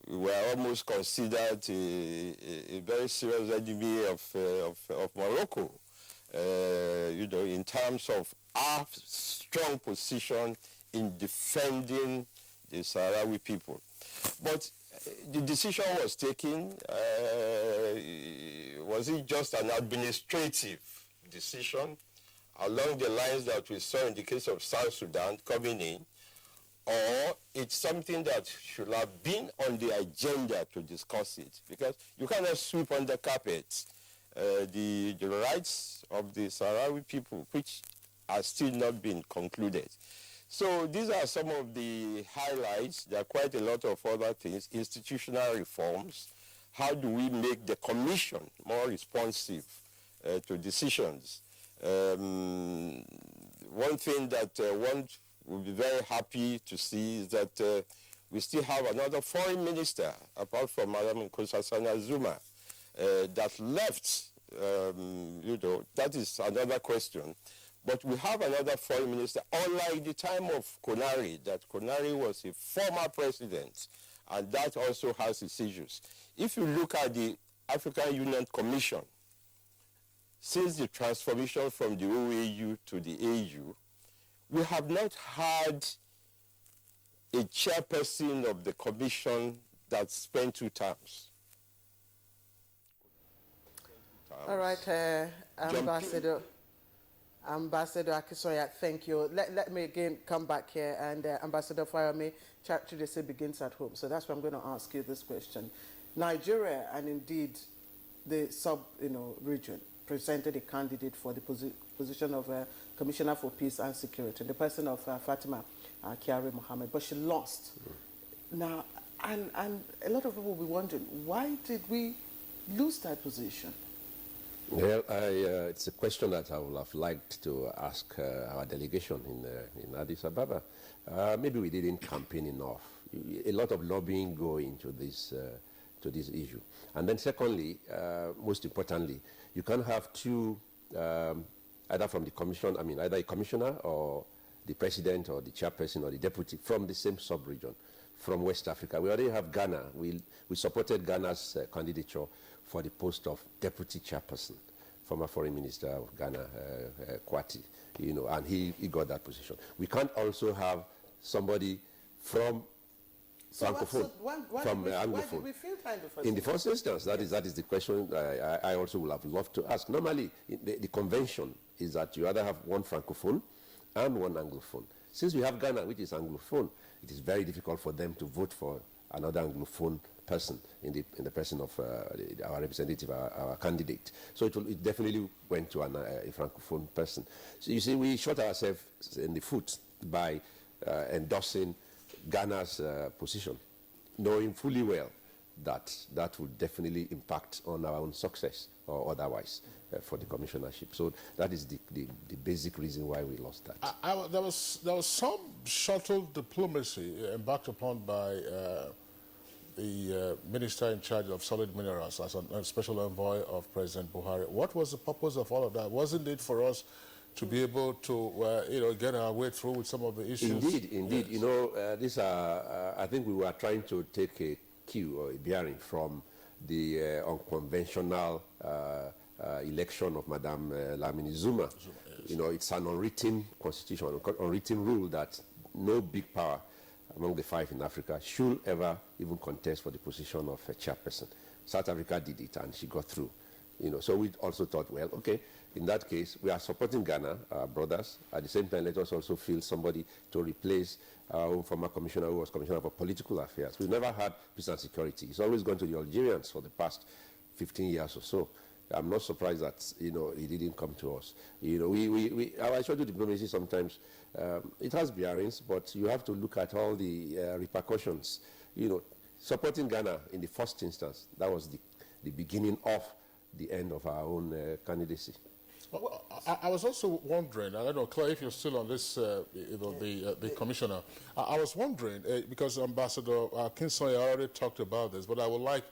[SPEAKER 6] we were almost considered a very serious enemy of Morocco, in terms of our strong position in defending the Sahrawi people. But the decision was taken. Was it just an administrative decision along the lines that we saw in the case of South Sudan coming in, or it's something that should have been on the agenda to discuss it? Because you cannot sweep under the carpet the rights of the Sahrawi people, which are still not been concluded. So these are some of the highlights. There are quite a lot of other things. Institutional reforms. How do we make the commission more responsive to decisions? One thing that one will be very happy to see is that we still have another foreign minister, apart from Madam Nkosazana Zuma, that left. That is another question. But we have another foreign minister, unlike the time of Konari, that Konari was a former president, and that also has its issues. If you look at the African Union Commission, since the transformation from the OAU to the AU, we have not had a chairperson of the commission that spent 2 terms.
[SPEAKER 1] All right, Ambassador Akisoya, thank you. Let me again come back here, and Ambassador Fayemi, charity begins at home. So that's why I'm going to ask you this question. Nigeria, and indeed the region, presented a candidate for the position of Commissioner for Peace and Security, the person of Fatima Kiari Mohammed, but she lost. Now, and a lot of people will be wondering, why did we lose that position?
[SPEAKER 13] Well, it's a question that I would have liked to ask our delegation in Addis Ababa. Maybe we didn't campaign enough. A lot of lobbying go into this issue. And then secondly, most importantly, you can't have two, either from the commission, either a commissioner or the president or the chairperson or the deputy from the same sub-region, from West Africa. We already have Ghana. We supported Ghana's candidature for the post of deputy chairperson, former foreign minister of Ghana, Kwati, and he got that position. We can't also have somebody from Francophone, from Anglophone.
[SPEAKER 1] Why did we feel kind of
[SPEAKER 13] in the first instance? That is the question I also would have loved to ask. Normally, the convention is that you either have one Francophone and one Anglophone. Since we have Ghana, which is Anglophone, it is very difficult for them to vote for another Anglophone person in the person of our representative, our candidate. So it definitely went to a Francophone person. So you see, we shot ourselves in the foot by endorsing Ghana's position, knowing fully well that that would definitely impact on our own success or otherwise for the commissionership. So that is the basic reason why we lost that.
[SPEAKER 2] There was some subtle diplomacy embarked upon by the minister in charge of solid minerals as a special envoy of President Buhari. What was the purpose of all of that? Wasn't it for us to be able to, get our way through with some of the issues?
[SPEAKER 13] Indeed. Yes. I think we were trying to take a cue or a bearing from the unconventional election of Madame Lamini Zuma. Yes. It's an unwritten constitution, unwritten rule that no big power among the 5 in Africa should ever even contest for the position of a chairperson. South Africa did it, and she got through So we also thought, well, okay, in that case, we are supporting Ghana, our brothers. At the same time, let us also field somebody to replace our own former commissioner who was commissioner for political affairs. We've never had peace and security. It's always gone to the Algerians for the past 15 years or so. I'm not surprised that, it didn't come to us. Our social diplomacy sometimes, it has bearings, but you have to look at all the repercussions. Supporting Ghana in the first instance, that was the beginning of the end of our own candidacy.
[SPEAKER 2] Well, I was also wondering, I don't know, Claire, if you're still on this, the commissioner. I was wondering, because Ambassador Kinsoya already talked about this, but I would like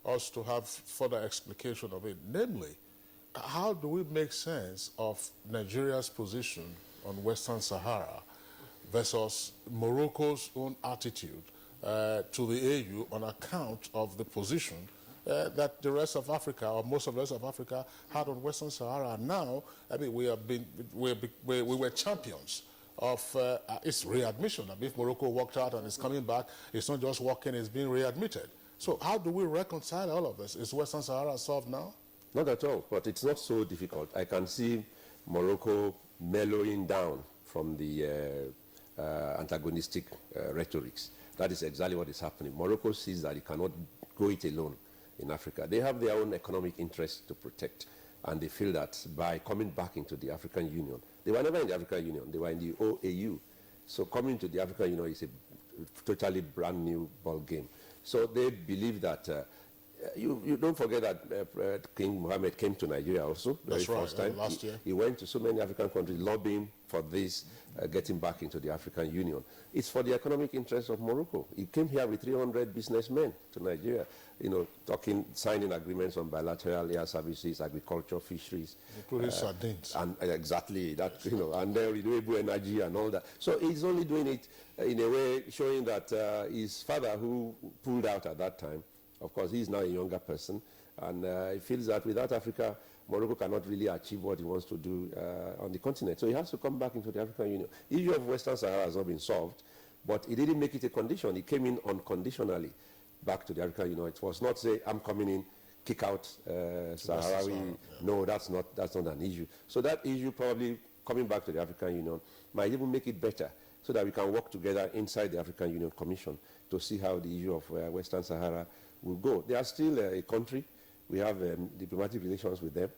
[SPEAKER 2] us to have further explication of it. Namely, how do we make sense of Nigeria's position on Western Sahara versus Morocco's own attitude to the AU on account of the position that the rest of Africa, or most of the rest of Africa, had on Western Sahara? Now, I mean, we were champions of its readmission. I mean, if Morocco walked out and is coming back, it's not just walking, it's being readmitted. So how do we reconcile all of this? Is Western Sahara solved now?
[SPEAKER 13] Not at all, but it's not so difficult. I can see Morocco mellowing down from the antagonistic rhetorics. That is exactly what is happening. Morocco sees that it cannot go it alone in Africa. They have their own economic interests to protect, and they feel that by coming back into the African Union, they were never in the African Union, they were in the OAU. So coming to the African Union is a totally brand new ball game. So they believe that, you don't forget that King Mohammed came to Nigeria also,
[SPEAKER 2] That's right,
[SPEAKER 13] first time.
[SPEAKER 2] Last year.
[SPEAKER 13] He went to so many African countries lobbying for this, getting back into the African Union. It's for the economic interests of Morocco. He came here with 300 businessmen to Nigeria, signing agreements on bilateral air services, agriculture, fisheries.
[SPEAKER 2] Including sardines.
[SPEAKER 13] And exactly that, and then renewable energy and all that. So he's only doing it in a way showing that his father, who pulled out at that time, of course, he's now a younger person, and he feels that without Africa, Morocco cannot really achieve what he wants to do on the continent. So he has to come back into the African Union. The issue of Western Sahara has not been solved, but he didn't make it a condition. He came in unconditionally back to the African Union. It was not say, I'm coming in, kick out Sahrawi. Yeah. No, that's not an issue. So that issue, probably coming back to the African Union, might even make it better, so that we can work together inside the African Union Commission to see how the issue of Western Sahara will go. They are still a country. We have diplomatic relations with them.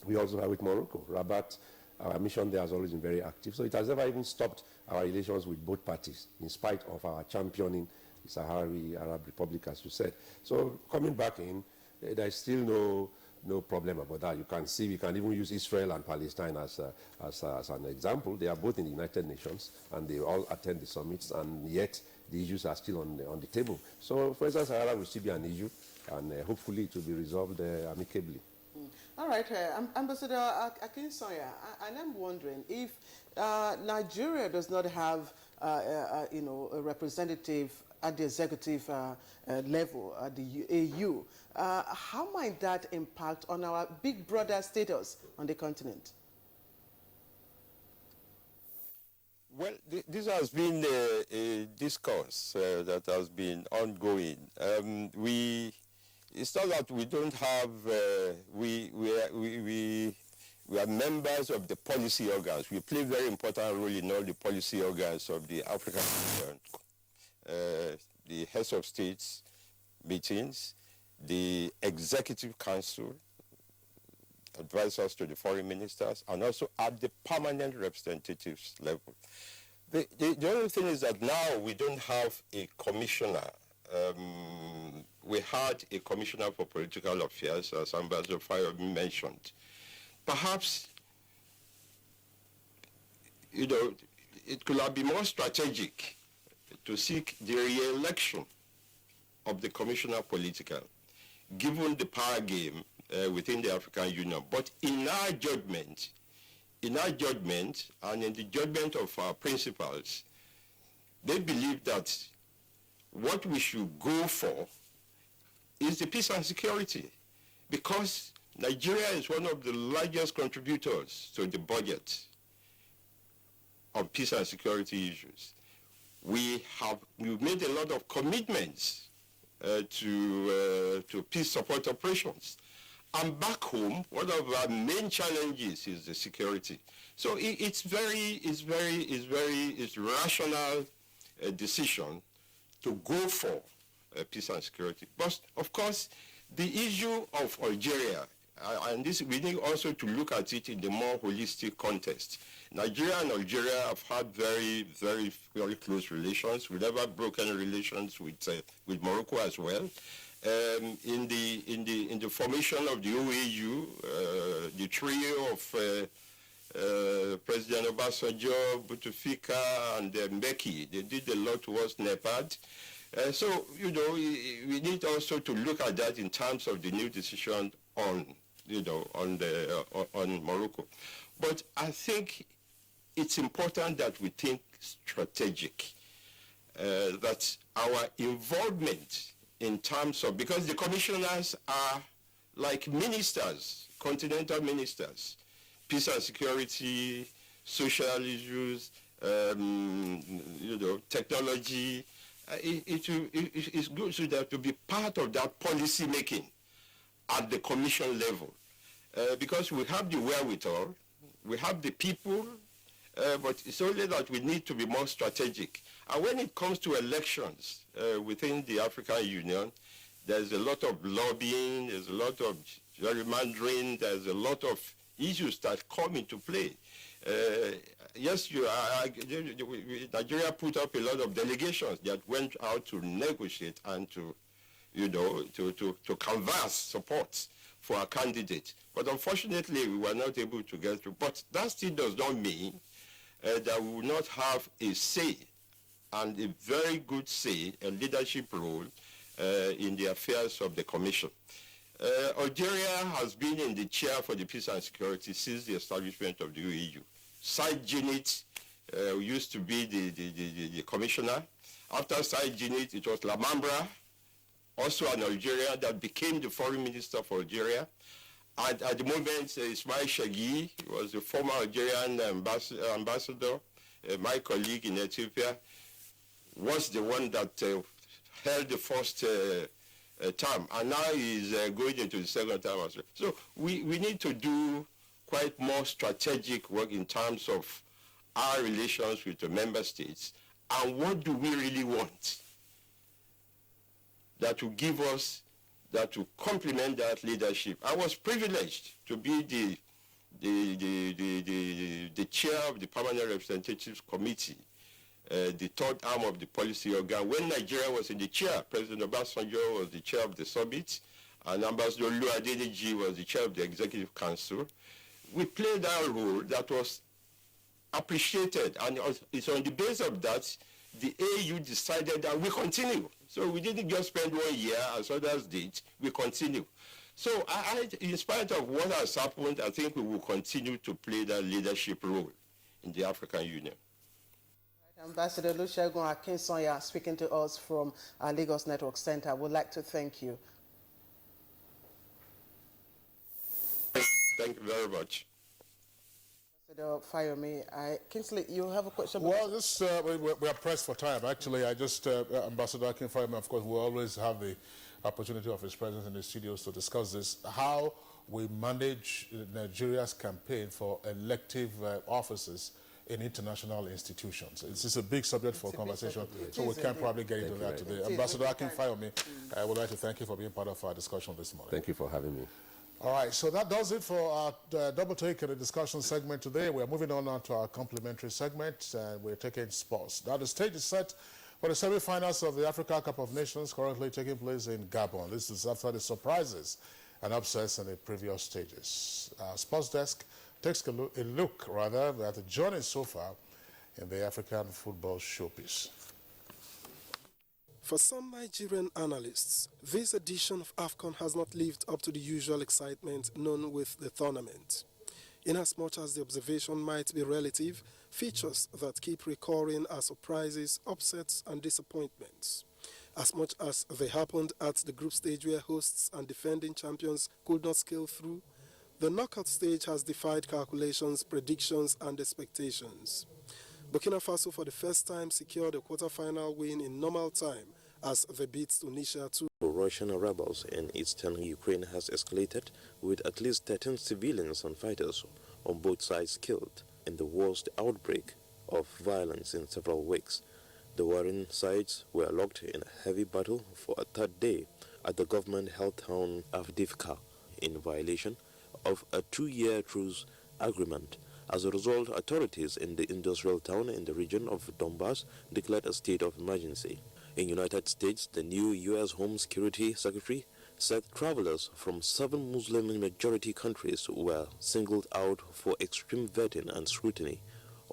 [SPEAKER 13] We also have with Morocco. Rabat, our mission there has always been very active. So it has never even stopped our relations with both parties, in spite of our championing the Sahrawi Arab Republic, as you said. So coming back in, there is still no problem about that. You can see, we can even use Israel and Palestine as an example. They are both in the United Nations, and they all attend the summits, and yet the issues are still on the table. So for instance, Sahara will still be an issue, and hopefully it will be resolved amicably.
[SPEAKER 1] All right, Ambassador Akinsoya, I'm wondering if Nigeria does not have a representative at the executive level at the AU, how might that impact on our big brother status on the continent?
[SPEAKER 6] Well, this has been a discourse that has been ongoing. It's not that we don't have, we are members of the policy organs. We play a very important role in all the policy organs of the African Union. The heads of states meetings, the executive council, advisors to the foreign ministers, and also at the permanent representatives level. The only thing is that now we don't have a commissioner. We had a commissioner for political affairs, as Ambassador Fayomi mentioned. Perhaps, it could have been more strategic to seek the re-election of the commissioner political, given the power game within the African Union. But in our judgment, and in the judgment of our principals, they believe that what we should go for is the peace and security, because Nigeria is one of the largest contributors to the budget of peace and security issues. We've made a lot of commitments to peace support operations, And back home, one of our main challenges is the security. So it's rational decision to go for peace and security. But of course, the issue of Algeria, and this we need also to look at it in the more holistic context. Nigeria and Algeria have had very, very, very close relations. We never broken relations with Morocco as well. In the formation of the OAU, the trio of President Obasanjo, Bouteflika, and Mbeki, they did a lot towards NEPAD. So, you know, we need also to look at that in terms of the new decision on, you know, on Morocco. But I think it's important that we think strategic, that our involvement in terms of, because the commissioners are like ministers, continental ministers, peace and security, social issues, you know, technology. It's good so that to be part of that policy making at the commission level, because we have the wherewithal, we have the people, but it's only that we need to be more strategic. And when it comes to elections within the African Union, there's a lot of lobbying, there's a lot of gerrymandering, there's a lot of issues that come into play. Yes, Nigeria put up a lot of delegations that went out to negotiate and to, you know, to canvass support for a candidate. But unfortunately, we were not able to get through. But that still does not mean that we will not have a say, and a very good say, a leadership role in the affairs of the Commission. Algeria has been in the chair for the peace and security since the establishment of the OAU. Said Djinnit used to be the commissioner. After Said Djinnit, it was Lamambra, also an Algerian, that became the foreign minister for Algeria. And at the moment, Ismail Shagui was the former Algerian ambassador, my colleague in Ethiopia, was the one that held the first term, and now he's going into the second term as well. So we need to do quite more strategic work in terms of our relations with the member states, and what do we really want that will give us, that will complement that leadership. I was privileged to be the chair of the Permanent Representatives Committee, the third arm of the policy organ. When Nigeria was in the chair, President Obasanjo was the chair of the summit, and Ambassador Olu Adeniji was the chair of the Executive Council. We played our role that was appreciated, and it's on the basis of that the AU decided that we continue. So we didn't just spend 1 year as others did, we continue. So in spite of what has happened, I think we will continue to play that leadership role in the African Union.
[SPEAKER 1] Ambassador Olusegun Akinsanya speaking to us from our Lagos Network Center. I would like to thank you.
[SPEAKER 6] Thank you very much.
[SPEAKER 1] Ambassador Fayomi, Kingsley, you have a question?
[SPEAKER 2] Well, this, we are pressed for time. Actually, Ambassador Akin Fayomi, of course, we always have the opportunity of his presence in the studios to discuss this, how we manage Nigeria's campaign for elective offices in international institutions. It's a big subject for conversation, so we can't probably get into that today. Ambassador Akin Fayomi, I would like to thank you for being part of our discussion this morning.
[SPEAKER 13] Thank you for having me.
[SPEAKER 2] All right, so that does it for our double take in the discussion segment today. We're moving on now to our complementary segment, and we're taking sports. Now the stage is set for the semi-finals of the Africa Cup of Nations currently taking place in Gabon. This is after the surprises and upsets in the previous stages. Our sports desk takes a look at the journey so far in the African football showpiece.
[SPEAKER 15] For some Nigerian analysts, this edition of AFCON has not lived up to the usual excitement known with the tournament. Inasmuch as the observation might be relative, features that keep recurring are surprises, upsets and disappointments. As much as they happened at the group stage where hosts and defending champions could not scale through, the knockout stage has defied calculations, predictions and expectations. Burkina Faso for the first time secured a quarter-final win in normal time as the beats Tunisia to
[SPEAKER 16] Russian rebels in eastern Ukraine has escalated, with at least 13 civilians and fighters on both sides killed in the worst outbreak of violence in several weeks. The warring sides were locked in a heavy battle for a third day at the government-held town of Avdiivka in violation of a 2-year truce agreement. As a result, authorities in the industrial town in the region of Donbass declared a state of emergency. In the United States, the new U.S. Home Security Secretary said travelers from 7 Muslim-majority countries were singled out for extreme vetting and scrutiny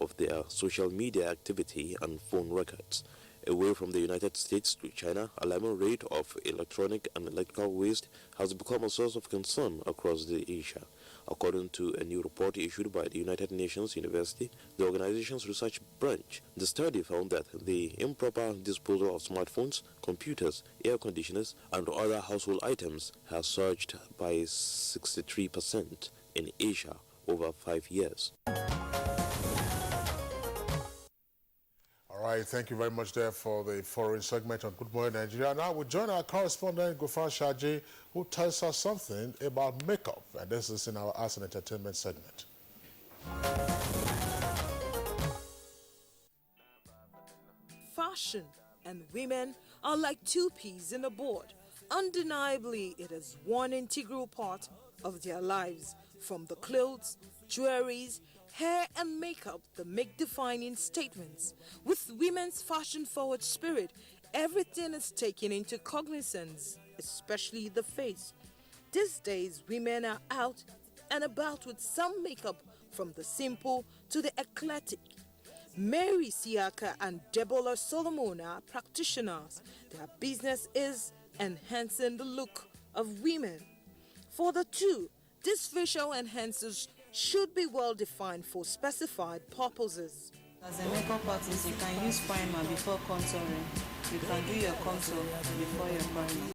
[SPEAKER 16] of their social media activity and phone records. Away from the United States to China, alarming rate of electronic and electrical waste has become a source of concern across Asia. According to a new report issued by the United Nations University, the organization's research branch, the study found that the improper disposal of smartphones, computers, air conditioners, and other household items has surged by 63% in Asia over 5 years.
[SPEAKER 2] All right, thank you very much there for the foreign segment on Good Morning Nigeria. Now we join our correspondent, Gofar Shaji, who tells us something about makeup. And this is in our Arts and Entertainment segment.
[SPEAKER 17] Fashion and women are like two peas in a board. Undeniably, it is one integral part of their lives, from the clothes, jewelries, hair and makeup that make defining statements. With women's fashion-forward spirit, everything is taken into cognizance, especially the face. These days, women are out and about with some makeup, from the simple to the eclectic. Mary Siaka and Debola Solomon are practitioners. Their business is enhancing the look of women. For the two, these facial enhancers should be well defined for specified purposes.
[SPEAKER 19] As a makeup artist, you can use primer before contouring. You can do your contour before your primer.